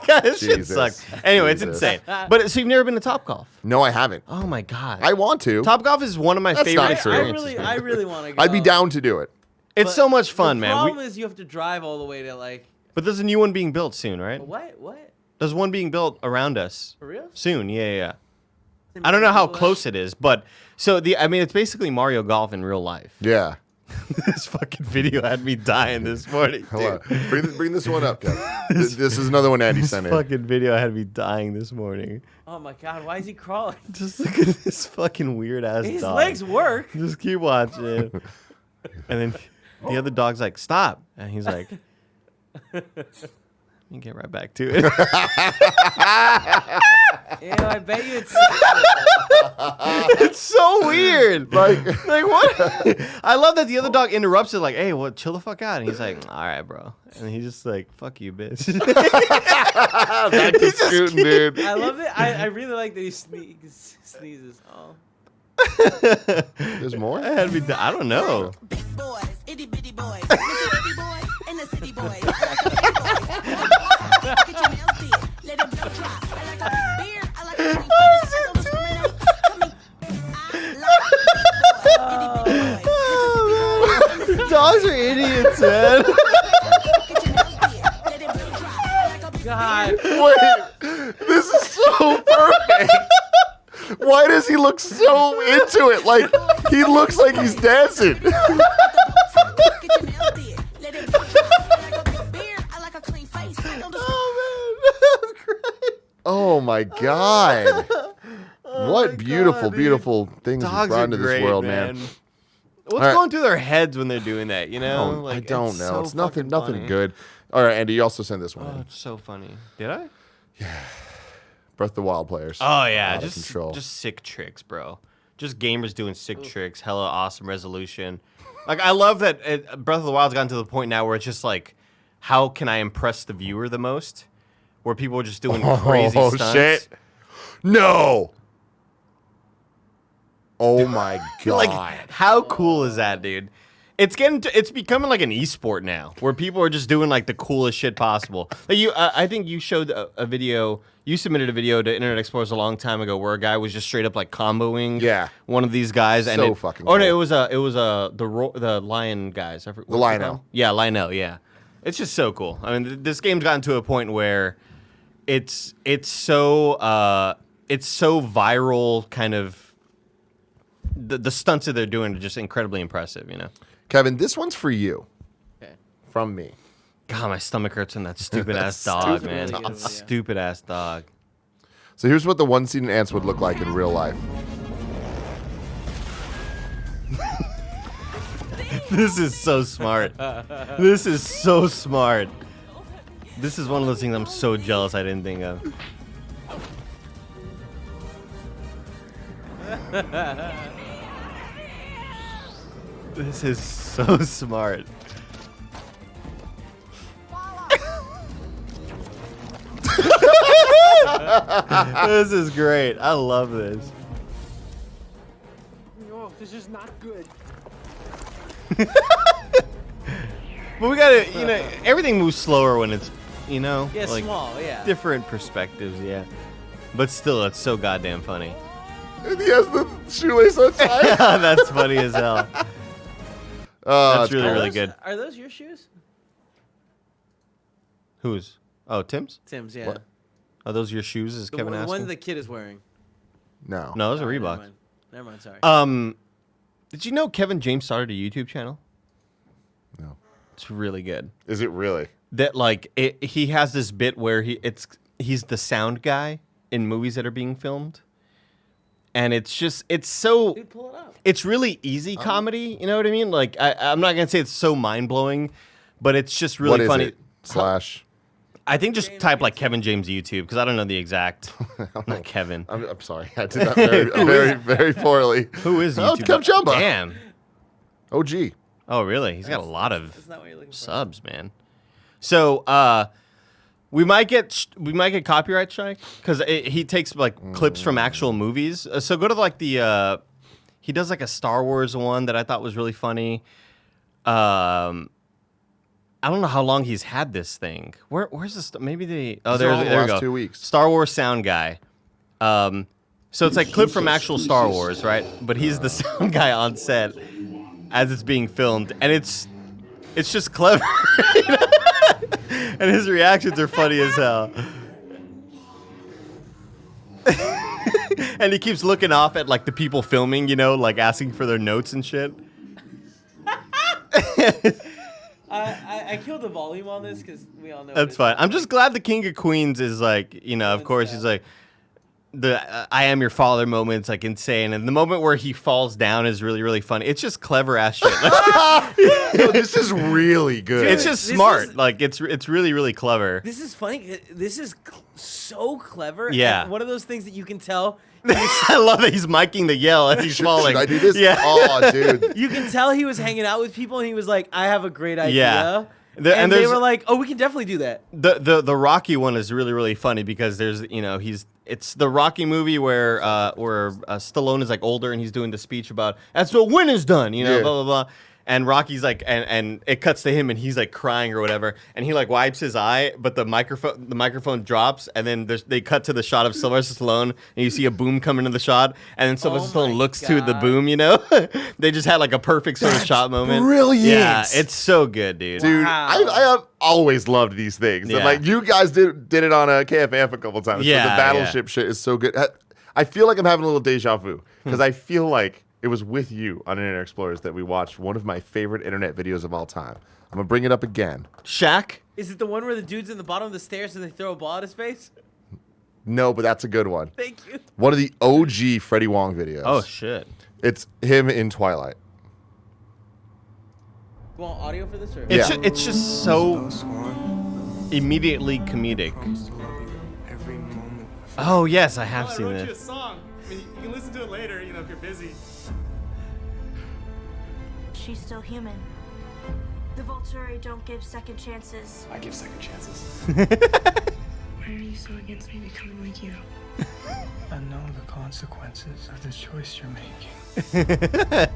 God, this shit Jesus. sucks. Anyway, it's Jesus. insane. But so you've never been to Top Golf? No, I haven't. Oh my God. I want to. Top Golf is one of my That's favorite not true. experiences. I really want to go. I'd be down to do it. It's But so much fun, the man. problem is you have to drive all the way to like. But there's a new one being built soon, right? What? There's one being built around us For real? soon. Yeah. I don't know how close it is, but it's basically Mario Golf in real life. Yeah. This fucking video had me dying this morning. Hello. Dude. Bring this one up, Kevin. This is another one Andy This sent in. fucking video had me dying this morning. Oh my God! Why is he crawling? Just look at this fucking weird ass His dog. legs work. Just keep watching. And then the other dog's like, stop. And he's like, let me get right back to it. Ew, I bet you it's. It's so weird. Like what? I love that the other dog interrupts it like, hey, well, chill the fuck out. And he's like, all right, bro. And he's just like, fuck you, bitch. Back to scooting, dude. I love it. I really like that he sneezes. Oh. There's more? I don't know. Big boys, itty bitty boys, Mississippi boys, and the city boys. Get your nails did, let them blow dry. I like a beer, I like a drink. Don't discriminate. Come here. I like big boys, Dogs are idiots, man. Get your nails did, let them blow dry. I like a God. Wait, this is so perfect. Why does he look so into it? Like, he looks like he's dancing. Get your nails did, let them blow dry. I like a big beer, I like a clean face. Don't discriminate. Oh, my God. What beautiful, beautiful things you Dogs brought are into great, this world, man. What's All right. going through their heads when they're doing that, you know? I don't it's know. so It's nothing fucking funny. good. All right, Andy, you also sent this one Oh, in. it's so funny. Did I? Breath of the Wild players. Oh yeah, Out of control. just sick tricks, bro. Just gamers doing sick tricks, hella awesome resolution. Like I love that Breath of the Wild's gotten to the point now where it's just like, how can I impress the viewer the most? Where people are just doing crazy Oh, stunts. shit. No. Oh, my God. Like how cool is that, dude? It's becoming like an esport now, where people are just doing like the coolest shit possible. Like I think you showed a video. You submitted a video to Internet Explorerz a long time ago where a guy was just straight up like comboing. One of these guys. And So fucking Oh no, cool. it was the lion guys. The Lionel. Yeah, Lionel. Yeah, it's just so cool. I mean, this game's gotten to a point where it's so viral. Kind of the stunts that they're doing are just incredibly impressive. You know. Kevin, this one's for you. Okay. From me. God, my stomach hurts from that stupid ass dog, Stupid man. dog. That stupid ass dog. So here's what the one-seated ants would look like in real life. This is so smart. This is so smart. This is one of those things I'm so jealous I didn't think of. This is so smart. This is great. I love this. No, this is not good. But we gotta, everything moves slower when it's, Yeah, like small. Yeah. different perspectives, yeah. But still, it's so goddamn funny. And he has the shoelace untied. That's funny as hell. That's really, really good. Are those your shoes? Whose? Oh, Tim's? Tim's, yeah. What? Are those your shoes? Is Kevin the asking? one the kid is wearing. No. No, those are Never Reeboks. mind. Never mind. Sorry. Did you know Kevin James started a YouTube channel? No. It's really good. Is it really? That like he has this bit where he's the sound guy in movies that are being filmed, and it's so Dude, pull it up. it's really easy comedy. You know what I mean? Like I'm not gonna say it's so mind blowing, but it's just really What is funny. it? Slash. I think just type like Kevin James YouTube because I don't know the exact. Not Kevin. I'm sorry. I did that very, very poorly. Who is Oh, YouTube? Kev Jumba. Damn. OG. Oh really? He's got a lot of That's not what you're looking for. subs, man. So we might get copyright strike because he takes like clips from actual movies. So go to like the he does like a Star Wars one that I thought was really funny. I don't know how long he's had this thing. Where's this? Maybe there we last go. 2 weeks. Star Wars sound guy. So it's like clip from actual Star Wars, right? But he's the sound guy on set as it's being filmed, and it's just clever. You know? And his reactions are funny as hell. And he keeps looking off at like the people filming, you know, like asking for their notes and shit. I killed the volume on this because we all know. That's fine. I'm just glad the King of Queens is like, you know, of course he's like the I am your father moment. It's like insane, and the moment where he falls down is really, really funny. It's just clever ass shit. Yo, this is really good. It's just This smart. is- like it's really, really clever. This is funny. This is so clever. Yeah. And one of those things that you can tell. I love that he's miking the yell as he's falling. Should I do this? Yeah. Oh, dude. You can tell he was hanging out with people, and he was like, "I have a great idea." Yeah. And And they there's- were like, "Oh, we can definitely do that." The Rocky one is really, really funny because there's, you know, it's the Rocky movie where Stallone is like older and he's doing the speech about that's what win is done, you know, Yeah. blah blah blah. And Rocky's like, and it cuts to him and he's like crying or whatever, and he like wipes his eye, but the microphone drops, and then they cut to the shot of Sylvester Stallone, and you see a boom come into the shot, and then Sylvester Oh my Stallone looks to the God. boom, you know. They just had like a perfect sort of shot moment. brilliant. Yeah, it's so good, dude. Dude, Wow. I have always loved these things. Yeah. And like you guys did it on a KFF a couple times. Yeah, but the battleship shit is so good. I feel like I'm having a little deja vu because I feel like it was with you on Internet Explorers that we watched one of my favorite internet videos of all time. I'm gonna bring it up again. Shaq. Is it the one where the dude's in the bottom of the stairs and they throw a ball at his face? No, but that's a good one. Thank you. One of the OG Freddie Wong videos. Oh shit. It's him in Twilight. You want audio for this or? It's Yeah. it's just so immediately comedic. Oh yes, I have seen I wrote you a this. song. I mean, you can listen to it later, you know, if you're busy. She's still human. The Volturi don't give second chances. I give second chances. Why are you so against me becoming like you? I know the consequences of the choice you're making.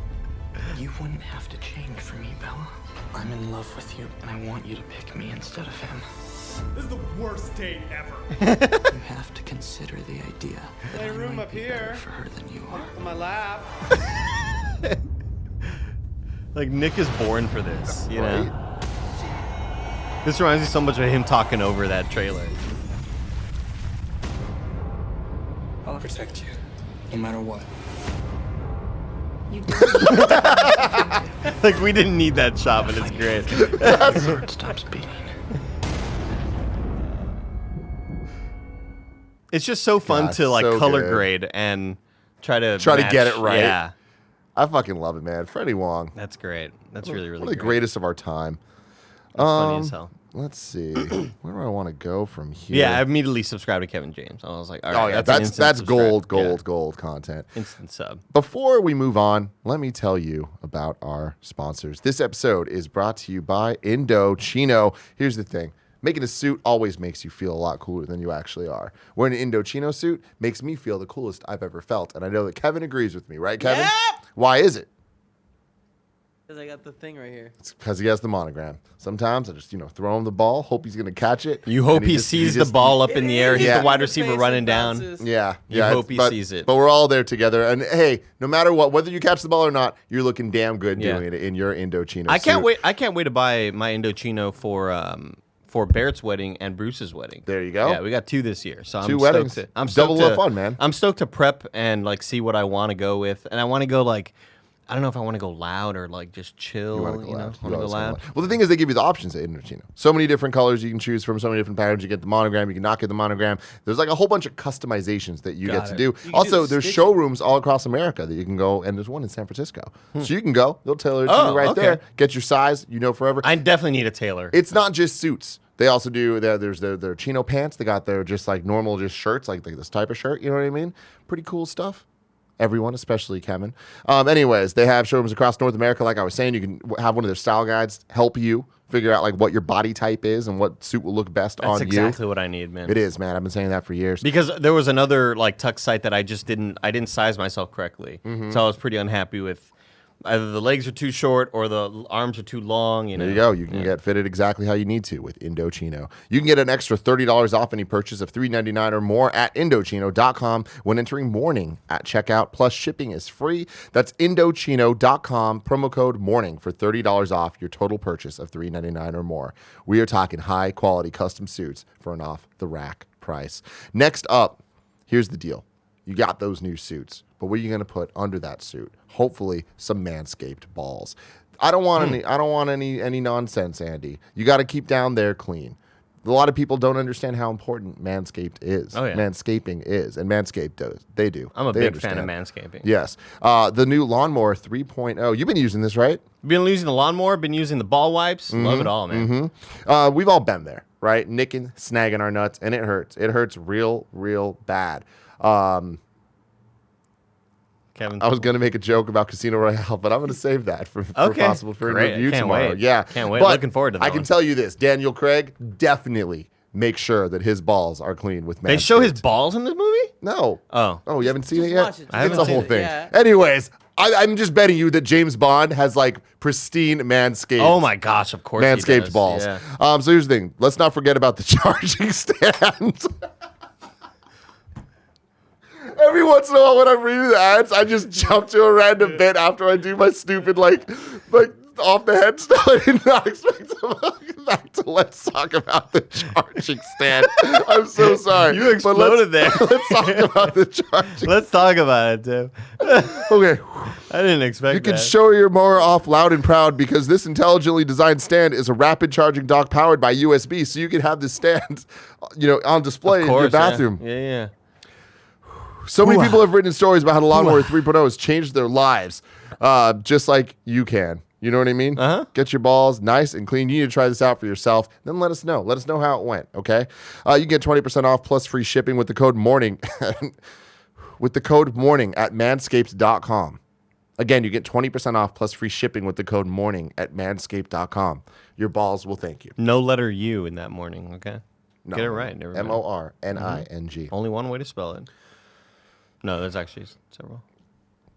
You wouldn't have to change for me, Bella. I'm in love with you, and I want you to pick me instead of him. This is the worst date ever. You have to consider the idea that Play I room might up be here. better for her than you are. On my lap. Like Nick is born for this, you Right? know. This reminds me so much of him talking over that trailer. I'll protect you, no matter what. You don't. Like we didn't need that shot, but it's great. Your heart stops beating. It's just so fun God, to like so color good. grade and try to get it right. Yeah, I fucking love it, man. Freddie Wong. that's great. That's really, really One of the great. greatest of our time. That's funny as hell. Let's see. Where do I want to go from here? Yeah, I immediately subscribed to Kevin James. I was like, all right, Oh yeah, an that's instant subscribe. gold Yeah, content. instant sub. Before we move on, let me tell you about our sponsors. This episode is brought to you by Indochinio. Here's the thing. Making a suit always makes you feel a lot cooler than you actually are. Wearing an Indochino suit makes me feel the coolest I've ever felt. And I know that Kevin agrees with me, right, Kevin? Yep. Why is it? Because I got the thing right here. It's because he has the monogram. Sometimes I just, throw him the ball, hope he's going to catch it. You hope and he just- sees just- the ball up in the air. He's Yeah. the wide receiver running down. Yeah. You yeah, hope he but, sees it. But we're all there together. And hey, no matter what, whether you catch the ball or not, you're looking damn good Yeah. doing it in your Indochino I can't suit. wait. I can't wait to buy my Indochino for Barrett's wedding and Bruce's wedding. There you go. Yeah, we got 2 this year, so Two I'm weddings. stoked. I'm Double stoked the fun, man. I'm stoked to prep and like see what I want to go with, and I want to go like I don't know if I want to go loud or like just chill. You want to go loud. Want to go loud. Well, the thing is, they give you the options at Indochinio. So many different colors you can choose from, so many different patterns. You get the monogram, you can not get the monogram. There's like a whole bunch of customizations that you get to do. Also, there's showrooms all across America that you can go, and there's one in San Francisco. So you can go. They'll tailor it to you right there. Get your size, forever. I definitely need a tailor. It's not just suits. They also do, there's their chino pants. They got their just like normal just shirts, like this type of shirt. You know what I mean? Pretty cool stuff. Everyone, especially Kevin. Anyways, they have showrooms across North America. Like I was saying, you can have one of their style guides help you figure out like what your body type is and what suit will look best on you. That's exactly what I need, man. It is, man. I've been saying that for years. Because there was another like tux site that I didn't size myself correctly. So I was pretty unhappy with either the legs are too short or the arms are too long. There you go. You can get fitted exactly how you need to with Indochinio. You can get an extra $30 off any purchase of $3.99 or more at Indochinio.com when entering morning at checkout. Plus, shipping is free. That's Indochinio.com, promo code morning for $30 off your total purchase of $3.99 or more. We are talking high-quality custom suits for an off-the-rack price. Next up, here's the deal. You got those new suits, but what are you going to put under that suit? Hopefully, some Manscaped balls. I don't want any nonsense, Andy. You got to keep down there clean. A lot of people don't understand how important Manscaped is. Oh, yeah. Manscaping is, and Manscaped does. They do. I'm a big fan of Manscaping. Yes. The new Lawnmower 3.0. You've been using this, right? Been using the lawnmower. Been using the ball wipes. Love it all, man. We've all been there, right? Nicking, snagging our nuts, and it hurts. It hurts real, real bad. Kevin, I was going to make a joke about Casino Royale, but I'm going to save that for possible for Great. review Can't tomorrow. wait. Yeah, can't wait. But Looking forward to that. I can tell you this: Daniel Craig definitely make sure that his balls are clean with Manscaped. They show his balls in this movie? No. Oh, you haven't seen it Watch yet? it. It's a whole thing. Yeah. Anyways, I'm just betting you that James Bond has like pristine Manscaped. Oh my gosh! Of course, Manscaped he does. balls. Yeah. So here's the thing: let's not forget about the charging stand. Every once in a while when I'm reading the ads, I just jump to a random bit after I do my stupid like off the head stuff. I did not expect to welcome back to Let's Talk About the Charging Stand. I'm so sorry. You exploded there. Let's talk about the charging. Let's talk about it, Tim. Okay. I didn't expect You that. can show your mower off loud and proud because this intelligently designed stand is a rapid charging dock powered by USB, so you can have this stand, on display in your bathroom. Yeah. So many people have written stories about how the Lawnmower 3.0 has changed their lives, just like you can. You know what I mean? Get your balls nice and clean. You need to try this out for yourself. Then let us know. Let us know how it went, okay? You can get 20% off plus free shipping with the code MORNING. With the code MORNING at manscaped.com. Again, you get 20% off plus free shipping with the code MORNING at manscaped.com. Your balls will thank you. No letter U in that morning, okay? No. Get it right. Everybody. MORNING. Only one way to spell it. No, there's actually several.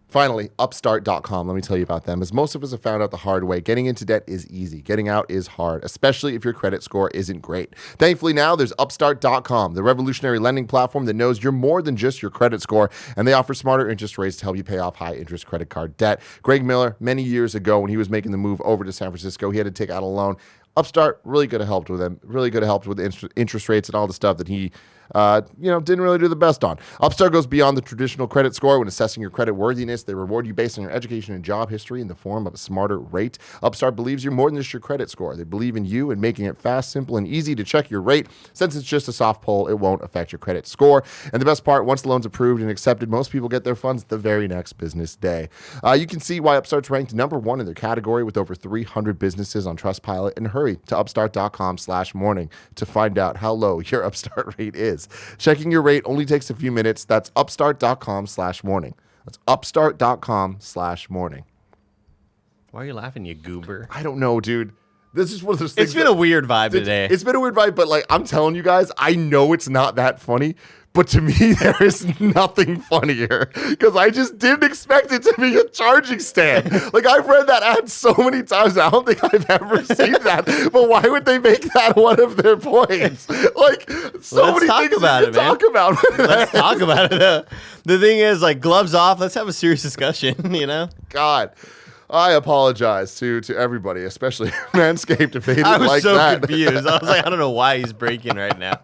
Finally, Upstart.com. Let me tell you about them. As most of us have found out the hard way, getting into debt is easy. Getting out is hard, especially if your credit score isn't great. Thankfully, now there's Upstart.com, the revolutionary lending platform that knows you're more than just your credit score, and they offer smarter interest rates to help you pay off high-interest credit card debt. Greg Miller, many years ago, when he was making the move over to San Francisco, he had to take out a loan. Upstart really could have helped with him, really could have helped with interest rates and all the stuff that he didn't really do the best on. Upstart goes beyond the traditional credit score when assessing your credit worthiness. They reward you based on your education and job history in the form of a smarter rate. Upstart believes you're more than just your credit score. They believe in you and making it fast, simple, and easy to check your rate. Since it's just a soft pull, it won't affect your credit score. And the best part, once the loan's approved and accepted, most people get their funds the very next business day. You can see why Upstart's ranked #1 in their category with over 300 businesses on Trustpilot. And hurry to upstart.com/morning to find out how low your Upstart rate is. Checking your rate only takes a few minutes. That's upstart.com/morning. That's upstart.com/morning. Why are you laughing, you goober? I don't know, dude. This is one of those things. It's been a weird vibe today. It's been a weird vibe, but I'm telling you guys, I know it's not that funny. But to me, there is nothing funnier because I just didn't expect it to be a charging stand. I've read that ad so many times. I don't think I've ever seen that. But why would they make that one of their points? Many things about it, man. Talk about. Let's talk about it. The thing is, gloves off. Let's have a serious discussion. God. I apologize to everybody, especially Manscaped, if they didn't I was like so that. confused. I was like, I don't know why he's breaking right now.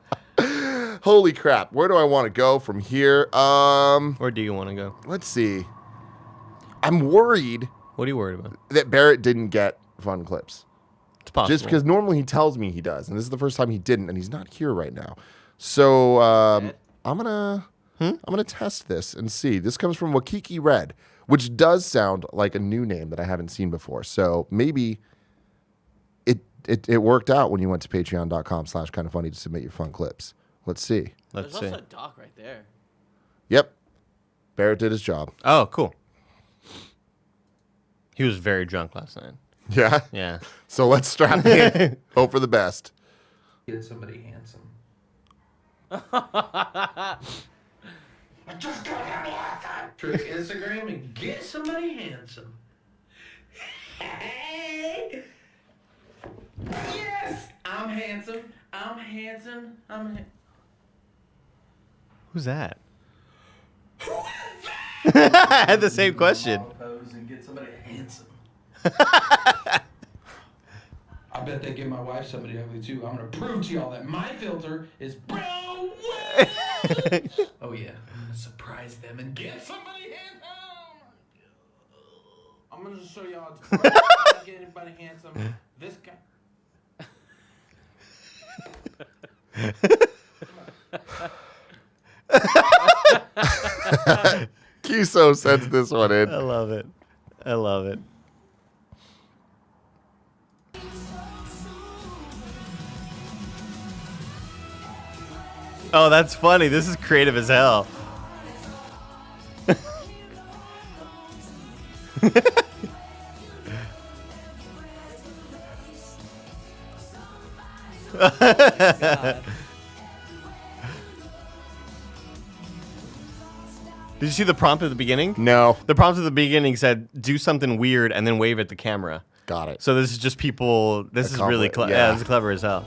Holy crap. Where do I want to go from here? Where do you want to go? Let's see. I'm worried What are you worried about? That Barrett didn't get FunClipz. It's possible. Just because normally he tells me he does, and this is the first time he didn't, and he's not here right now. So I'm gonna test this and see. This comes from Wakiki Red, which does sound like a new name that I haven't seen before. So maybe it worked out when you went to patreon.com/kindafunny to submit your FunClipz. Let's see. There's also a doc right there. Yep. Barrett did his job. Oh, cool. He was very drunk last night. Yeah? Yeah. So let's strap in. Hope for the best. Get somebody handsome. Just go down the outside. Trick Instagram and get somebody handsome. Hey! Yes! I'm handsome. I'm handsome. Who's that? I had the same question. Pose and get somebody handsome. I bet they give my wife somebody ugly too. I'm gonna prove to y'all that my filter is bro. Oh yeah, I'm gonna surprise them and get somebody handsome. I'm gonna show y'all to get anybody handsome. This guy. Kiso sends this one in. I love it. I love it. Oh, that's funny. This is creative as hell. Did you see the prompt at the beginning? No. The prompt at the beginning said, do something weird and then wave at the camera. Got it. So this is just people, this is really clever. Yeah. Yeah, this is clever as hell.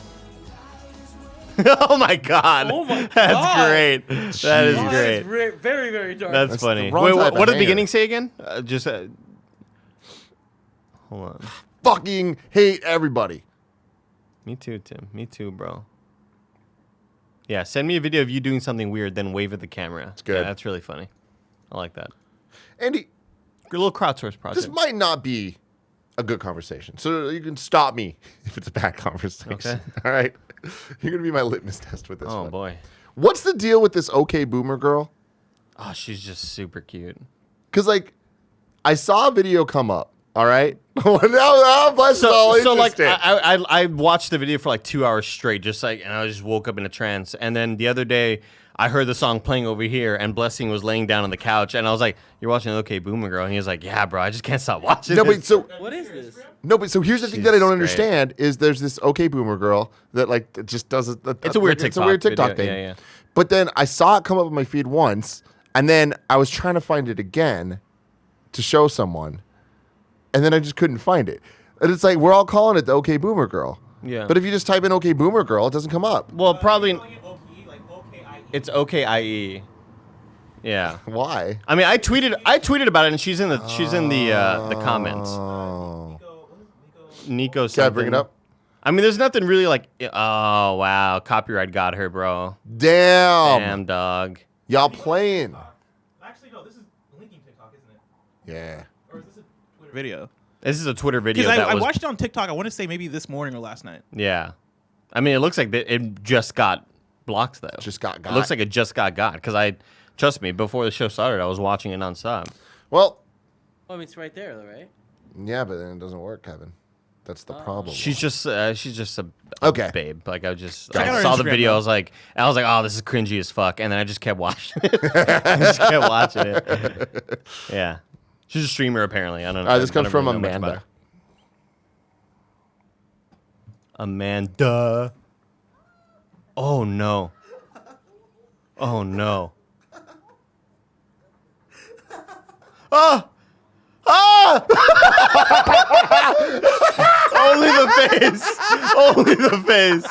Oh my god. Oh my That's God. great. That is great. Very, very dark. That's That's funny. the wrong Wait, type what of did the hanger. beginning say again? Hold on. Fucking hate everybody. Me too, Tim. Me too, bro. Yeah, send me a video of you doing something weird, then wave at the camera. It's good. Yeah, that's really funny. I like that. Andy, Good little crowdsource project. this might not be a good conversation. So you can stop me if it's a bad conversation. Okay. All right. You're going to be my litmus test with this Oh one. boy. What's the deal with this OK Boomer girl? Oh, she's just super cute. Because, like, I saw a video come up. All right. now Bless is all So like interested. I watched the video for like 2 hours straight, just like, and I just woke up in a trance. And then the other day, I heard the song playing over here, and Blessing was laying down on the couch, and I was like, "You're watching OK Boomer Girl?" And he was like, "Yeah, bro, I just can't stop watching." No, this. but so What is this? no, but so here's the thing She's that I don't great. understand is there's this OK Boomer girl that like just does it. It's a weird It's a weird TikTok TikTok video. thing. Yeah, yeah. But then I saw it come up on my feed once, and then I was trying to find it again to show someone, and then I just couldn't find it. And it's like we're all calling it the OK Boomer Girl. Yeah. But if you just type in OK Boomer Girl, it doesn't come up. Well, probably it's OKIE. Yeah. Why? I mean, I tweeted about it, and she's in the comments. Oh. Nico Yeah, something. bring it up. I mean, there's nothing really like. Oh wow, copyright got her, bro. Damn. Damn, dog. Y'all playing. Actually, no, this is linking TikTok, isn't it? Yeah. Or is this a Twitter video? This is a Twitter video. Because that I was, watched it on TikTok, I want to say maybe this morning or last night. Yeah. I mean, it looks like it just got blocked though. Just got. It looks like it just got because trust me, before the show started, I was watching it nonstop. Well, Oh, I mean, it's right there, though, right? yeah, but then it doesn't work, Kevin. That's the problem. She's just a Okay. babe. Like I Check out her saw the Instagram, video. though. I was like, oh, this is cringy as fuck, and then I just kept watching it. I just kept watching it. Yeah, she's a streamer apparently. I don't know. All right, this I comes don't from really know much about Amanda. her. Amanda. Oh no. Oh no. Ah! Ah! Only the face. Only the face.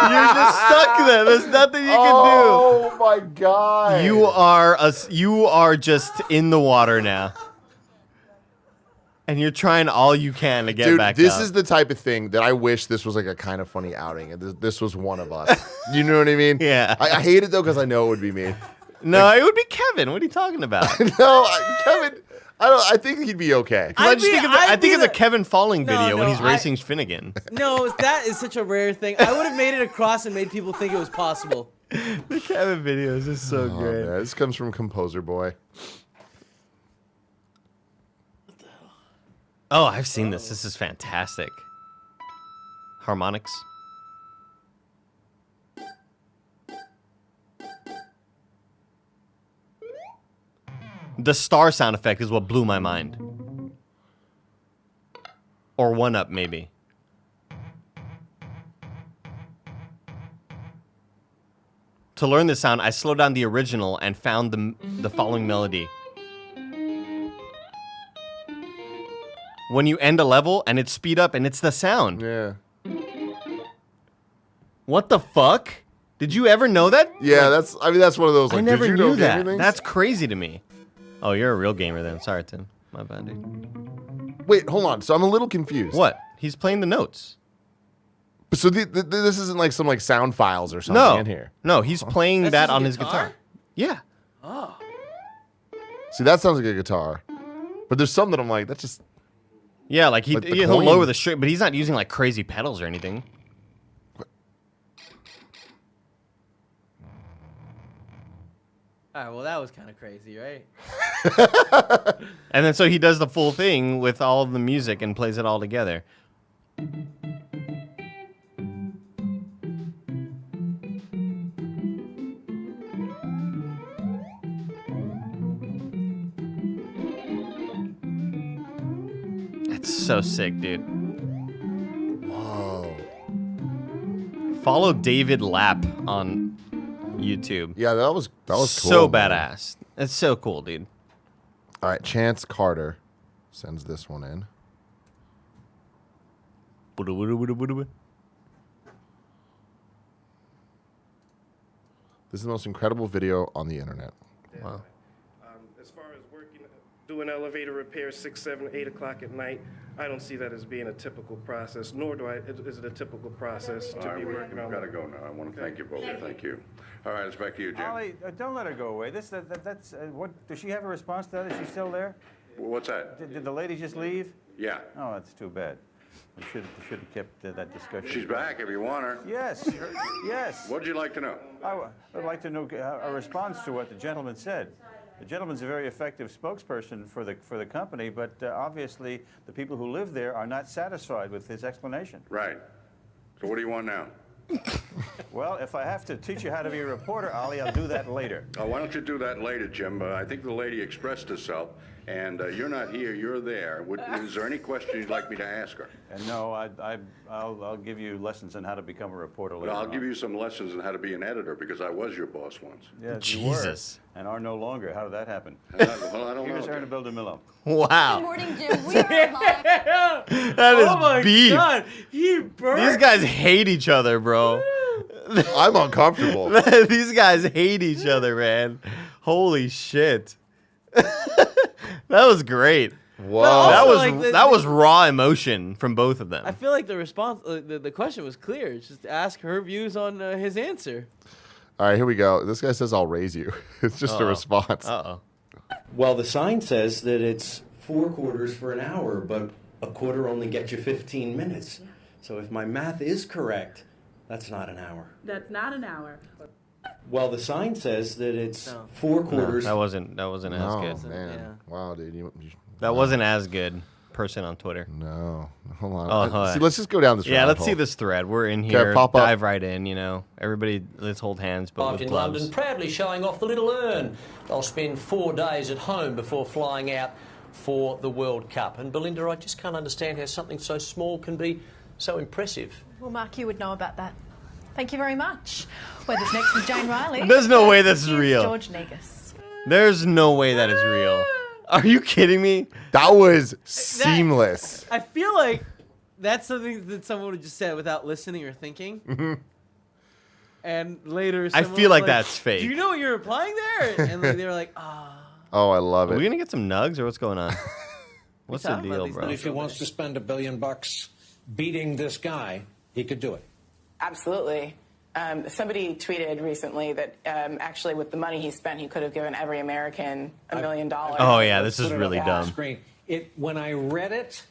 You're just stuck there. There's nothing you can Oh my god. do. You are just in the water now. And you're trying all you can to get Dude, back this up. is the type of thing that I wish this was like a kind of funny outing, and this was one of us. You know what I mean? Yeah. I hate it though because I know it would be me. No, it would be Kevin. What are you talking about? No, Kevin. I think he'd be okay. I think of the Kevin falling video when he's racing Finnegan. No, that is such a rare thing. I would have made it across and made people think it was possible. The Kevin videos is so great. Man, this comes from Composer Boy. Oh, I've seen this. This is fantastic. Harmonics. The star sound effect is what blew my mind. Or 1UP, maybe. To learn this sound, I slowed down the original and found the following melody. When you end a level and it's speed up and it's the sound. Yeah. What the fuck? Did you ever know that? Yeah, that's one of those. Like, I never did you knew know that. gaming things? That's crazy to me. Oh, you're a real gamer then. Sorry, Tim. My bad, dude. Wait, hold on. So I'm a little confused. What? He's playing the notes. So this isn't like some like sound files or something in here. No, he's playing That's that just a on his guitar? guitar. Yeah. Oh. See, that sounds like a guitar. But there's some that I'm like, that's just... Yeah, like Like the he'll coin. lower the string, but he's not using like crazy pedals or anything. All right, well, that was kind of crazy, right? And then so he does the full thing with all of the music and plays it all together. That's so sick, dude. Whoa. Follow David Lapp on YouTube. Yeah, that was cool. So man. badass. It's so cool, dude. All right, Chance Carter sends this one in. This is the most incredible video on the internet. Wow. As far as working, doing elevator repairs 6, 7, 8 o'clock at night, I don't see that as being a typical process, nor is it a typical process to be working on. We've got to go now. I want to thank you both. Thank you. All right, it's back to you, Jim. Ollie, don't let her go away. That's what. Does she have a response to that? Is she still there? What's that? Did the lady just leave? Yeah. Oh, that's too bad. We should have kept that discussion. She's back if you want her. Yes. Yes. What'd you like to know? I would like to know a response to what the gentleman said. The gentleman's a very effective spokesperson for the company, but obviously the people who live there are not satisfied with his explanation. Right. So what do you want now? Well, if I have to teach you how to be a reporter, Ollie, I'll do that later. Why don't you do that later, Jim? I think the lady expressed herself, and you're not here, you're there. Is there any question you'd like me to ask her? And no, I'll give you lessons on how to become a reporter later. But I'll give you some lessons on how to be an editor, because I was your boss once. Yes, Jesus. You were, and are no longer. How did that happen? Well, I don't know. Here's Aaron Miller. Wow. Good morning, Jim. We are live. That is Oh my beef. God, he burned. These guys hate each other, bro. I'm uncomfortable. These guys hate each other, man. Holy shit. That was great. Whoa. That was raw emotion from both of them. I feel like the response, the question was clear. It's just ask her views on his answer. All right, here we go. This guy says, I'll raise you. It's just a response. Uh-oh. Well, the sign says that it's 4 quarters for an hour, but a quarter only gets you 15 minutes. So if my math is correct, that's not an hour. That's not an hour. Well, the sign says that it's 4 quarters. No, that wasn't as Oh, good. man. Yeah. Wow, dude. That wasn't as good. Person on Twitter. No. Hold on. Oh, hold See, on. let's just go down this Yeah, rabbit let's see hole. this thread. We're in Okay, here. pop up. Dive right in, you know. Everybody, let's hold hands, but Arrived with in gloves. London, proudly showing off the little urn. They'll spend 4 days at home before flying out for the World Cup. And Belinda, I just can't understand how something so small can be so impressive. Well, Mark, you would know about that. Thank you very much. Weather's next with Jane Riley. There's no way that's Here's real. George Negus. There's no way that is real. Are you kidding me? That was seamless. I feel like that's something that someone would have just said without listening or thinking. Mm-hmm. And later, I someone feel was like that's fake. Do you know what you're replying there? And like, they were like, Oh, I love Are it. we gonna get some nugs or what's going on? What's the talking about deal, these bro? And if he wants to spend $1 billion beating this guy, he could do it. Absolutely. Somebody tweeted recently that actually with the money he spent, he could have given every American $1 million. Oh yeah, this is really dumb. When I read it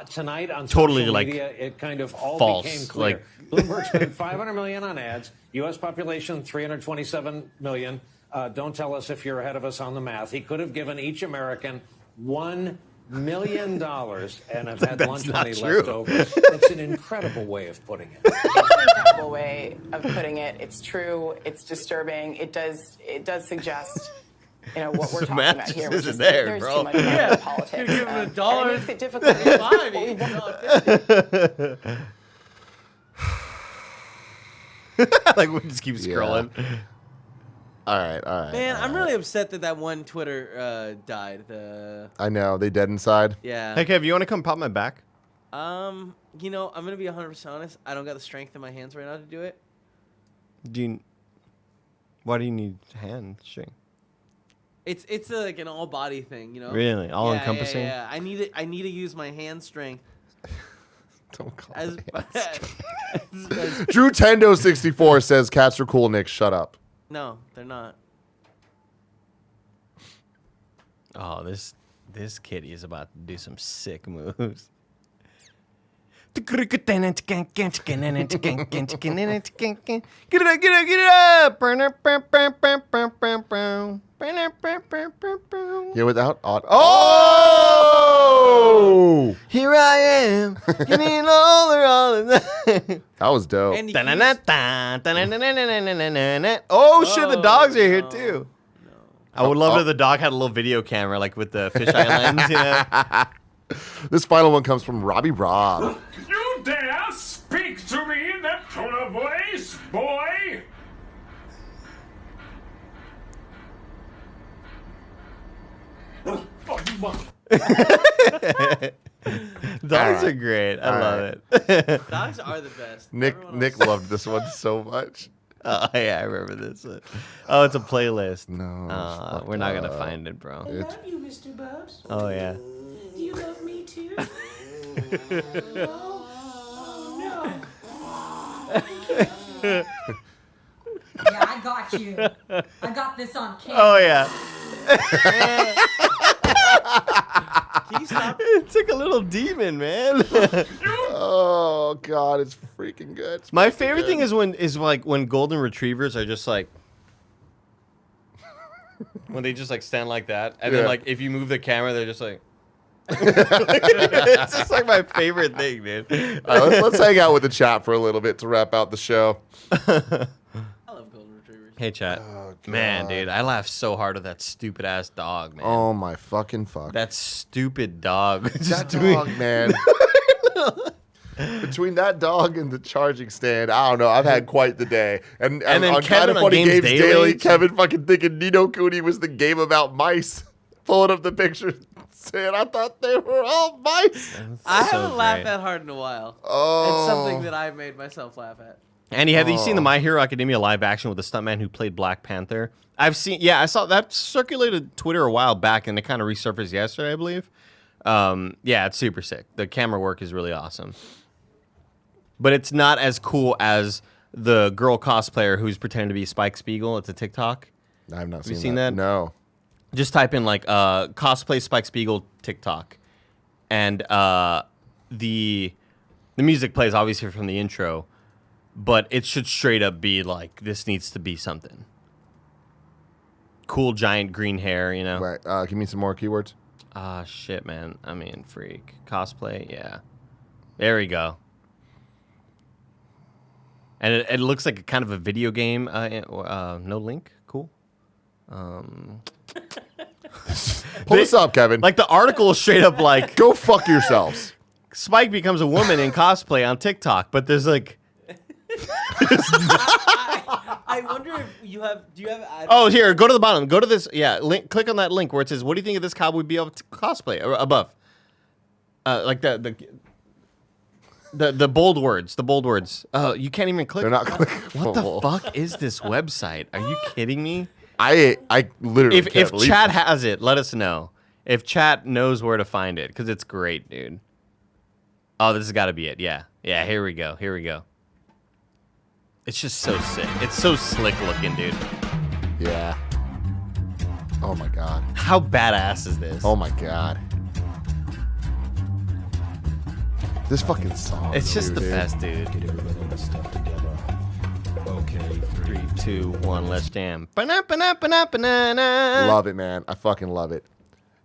tonight on Totally, social like, media, it kind of all false, became clear. like- Bloomberg spent $500 million on ads. U.S. population 327 million. Don't tell us if you're ahead of us on the math. He could have given each American $1 million and have had That's lunch not money true. left over. It's an incredible way of putting it. It's an incredible way of putting it. It's true. It's disturbing. It does suggest, what we're The talking math about just here, which isn't is there, there's bro. too much money Yeah. in politics. You're giving And a dollar it makes it difficult. It's $5, what we want. Like we just keep scrolling. All right. Man, I'm really upset that one Twitter died. I know they dead inside. Yeah. Hey Kev, you want to come pop my back? I'm gonna be 100% honest. I don't got the strength in my hands right now to do it. Why do you need hand string? It's like an all body thing, Really? All encompassing? Yeah. I need to use my hand strength. Don't call as, it Drew Tendo 64 says cats are cool. Nick, shut up. No, they're not. Oh, this kitty is about to do some sick moves. Get it up. Yeah, without oh, here I am, getting older. That was dope. Oh shit, the dogs are here too. I would love if the dog had a little video camera, like with the fisheye lens. This final one comes from Robbie Rob. You dare speak to me in that tone of voice, boy? Dogs are great. I love it. Dogs are the best. Nick loved this one so much. Oh yeah, I remember this one. Oh, it's a playlist. No, we're not gonna find it, bro. I love you, Mr. Bubs. Oh yeah. Do you love me too? Oh, no. Yeah, I got you. I got this on camera. Oh yeah. Can you stop? It's like a little demon, man. Oh god, it's freaking good. My favorite thing is when golden retrievers are just like when they just like stand like that, and then like if you move the camera, they're just like. It's just like my favorite thing, dude. All right, let's hang out with the chat for a little bit to wrap out the show. I love golden retrievers. Hey, chat. Man, dude, I laughed so hard at that stupid ass dog, man. Oh my fucking fuck. That stupid dog. That dog, man. Between that dog and the charging stand, I don't know. I've had quite the day. And then on Kevin Kind of on Funny Games Games Daily, Kevin fucking thinking Nino Cooney was the game about mice. Pulling up the pictures, saying, I thought they were all mice. I haven't laughed that hard in a while. Oh. It's something that I've made myself laugh at. Andy, have you seen the My Hero Academia live action with the stuntman who played Black Panther? I've seen, I saw that circulated Twitter a while back, and it kind of resurfaced yesterday, I believe. Yeah, it's super sick. The camera work is really awesome. But it's not as cool as the girl cosplayer who's pretending to be Spike Spiegel. It's a TikTok. I have not Have you seen seen that? No. Just type in like cosplay Spike Spiegel TikTok, and the music plays obviously from the intro, but it should straight up be like this needs to be something cool. Giant green hair, you know. Right. Give me some more keywords. Shit, man. I mean, freak cosplay. Yeah, there we go. And it looks like a kind of a video game. No link. Cool. Pull this up, Kevin. Like the article is straight up like, go fuck yourselves. Spike becomes a woman in cosplay on TikTok, but there's like. I wonder if you have. Do you have? Oh, here, go to the bottom. Go to this. Yeah, link. Click on that link where it says, "What do you think of this cowboy be able to cosplay?" Or above, like the bold words. The bold words. Oh, you can't even click. They're not clicking. What the fuck is this website? Are you kidding me? I literally. If chat has it, let us know. If chat knows where to find it, because it's great, dude. Oh, this has got to be it. Yeah. Here we go. It's just so sick. It's so slick looking, dude. Yeah. Oh my god. How badass is this? Oh my god. This fucking song. It's just the dude. best, dude. Okay, 3, 2, 1, let's jam. Ba-na-ba-na-ba-na-ba-na-na. Love it, man. I fucking love it.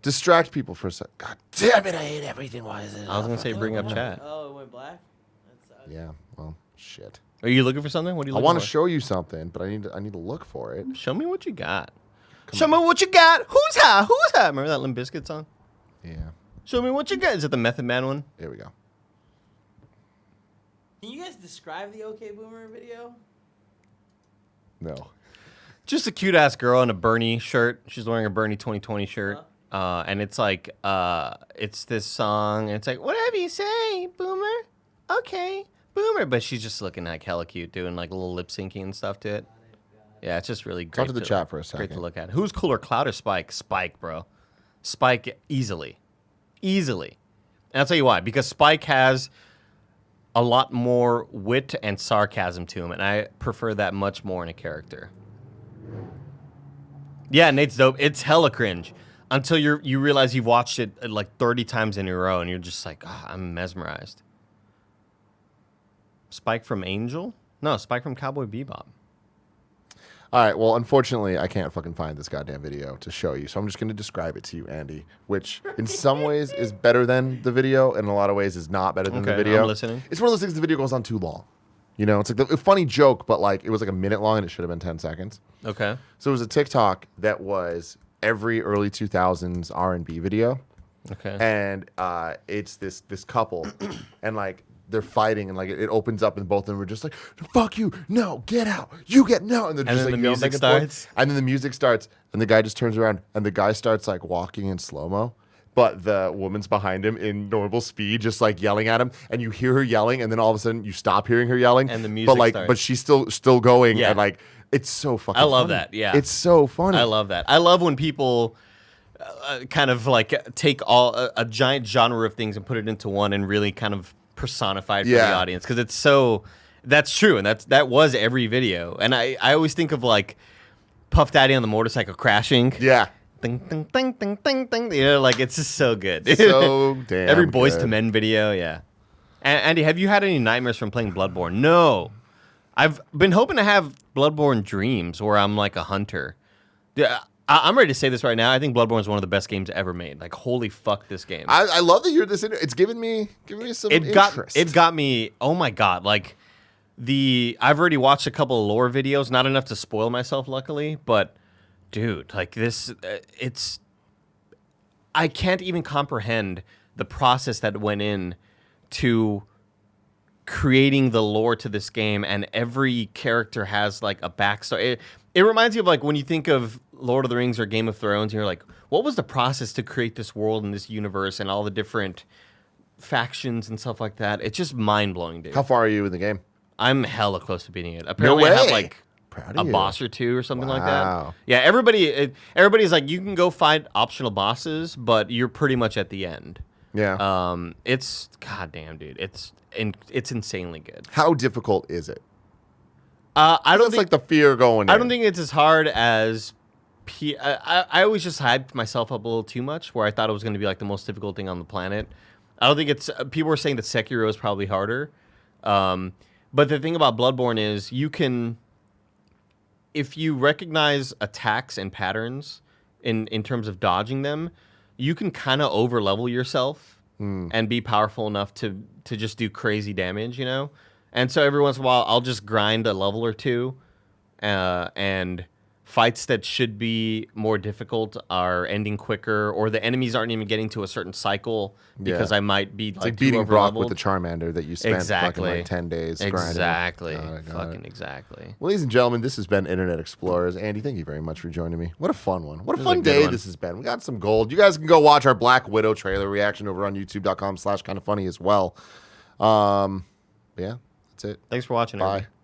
Distract people for a sec. God damn it, I hate everything. Why is it? I was gonna say bring up chat. Oh, it went black? Yeah, well, shit. Are you looking for something? What are you I looking want for? to show you something, but I need to look for it. Show me what you got. Show me what you got. Who's high? Who's high? Remember that Limp Bizkit song? Yeah. Show me what you got. Is it the Method Man one? Here we go. Can you guys describe the OK Boomer video? No. Just a cute ass girl in a Bernie shirt. She's wearing a Bernie 2020 shirt. And it's like, it's this song. And it's like, whatever you say, Boomer. Okay, Boomer. But she's just looking like hella cute, doing like a little lip syncing and stuff to it. Yeah, it's just really great. Talk to the chat for a second. Great to look at. Who's cooler, Cloud or Spike? Spike, bro. Spike easily. Easily. And I'll tell you why. Because Spike has a lot more wit and sarcasm to him, and I prefer that much more in a character. Yeah, Nate's dope. It's hella cringe until you realize you've watched it like 30 times in a row, and you're just like, oh, I'm mesmerized. Spike from Angel? No, Spike from Cowboy Bebop. All right, well, unfortunately, I can't fucking find this goddamn video to show you, so I'm just going to describe it to you, Andy, which in some ways is better than the video, and in a lot of ways is not better than the video. I'm listening. It's one of those things the video goes on too long. You know, it's like a funny joke, but like it was like a minute long and it should have been 10 seconds. Okay. So it was a TikTok that was every early 2000s R&B video. Okay. And it's this couple, and like they're fighting, and like it opens up, and both of them were just like, "Fuck you, no, get out, you get no," and they're just then like the music back and forth. starts? And then the music starts, and the guy just turns around, and the guy starts like walking in slow mo, but the woman's behind him in normal speed, just like yelling at him, and you hear her yelling, and then all of a sudden you stop hearing her yelling, And the music starts. but she's still going, Yeah. and like it's so fucking. I love funny. that. Yeah, it's so funny. I love that. I love when people kind of like take a giant genre of things and put it into one and really kind of personify it for the Yeah. audience, because it's so. That's true, and that was every video. And I always think of like Puff Daddy on the motorcycle crashing. Yeah. Ding, ding, ding, ding, ding, ding. You know, like it's just so good. So damn Every Boys good. to Men video, yeah. Andy, have you had any nightmares from playing Bloodborne? No. I've been hoping to have Bloodborne dreams where I'm like a hunter. Yeah, I'm ready to say this right now. I think Bloodborne is one of the best games ever made. Like, holy fuck, this game. I love that you're this. It's given me some interest. It got me. Oh my god! Like I've already watched a couple of lore videos. Not enough to spoil myself, luckily. But dude, like this, I can't even comprehend the process that went in to creating the lore to this game, and every character has like a backstory. It reminds you of like when you think of Lord of the Rings or Game of Thrones, and you're like, what was the process to create this world and this universe and all the different factions and stuff like that? It's just mind-blowing, dude. How far are you in the game? I'm hella close to beating it. Apparently I have like Proud a of you. boss or two or something like that. Wow. Yeah, everybody's like, you can go find optional bosses, but you're pretty much at the end. Yeah. It's goddamn, dude. It's insanely good. How difficult is it? I don't think like the fear going. I in. don't think it's as hard as I always just hyped myself up a little too much, where I thought it was going to be like the most difficult thing on the planet. I don't think it's. People were saying that Sekiro is probably harder, but the thing about Bloodborne is you can, if you recognize attacks and patterns in terms of dodging them, you can kind of overlevel yourself and be powerful enough to just do crazy damage, you know. And so every once in a while, I'll just grind a level or two, and fights that should be more difficult are ending quicker, or the enemies aren't even getting to a certain cycle because I might be It's like beating Brock with the Charmander that you spent fucking like 10 days grinding. Exactly. Got Fucking it. exactly. Well, ladies and gentlemen, this has been Internet Explorers. Andy, thank you very much for joining me. What a fun one. What a This was fun a good day one. this has been. We got some gold. You guys can go watch our Black Widow trailer reaction over on youtube.com/kindafunny as well. Yeah, that's it. Thanks for watching. Bye. Everybody.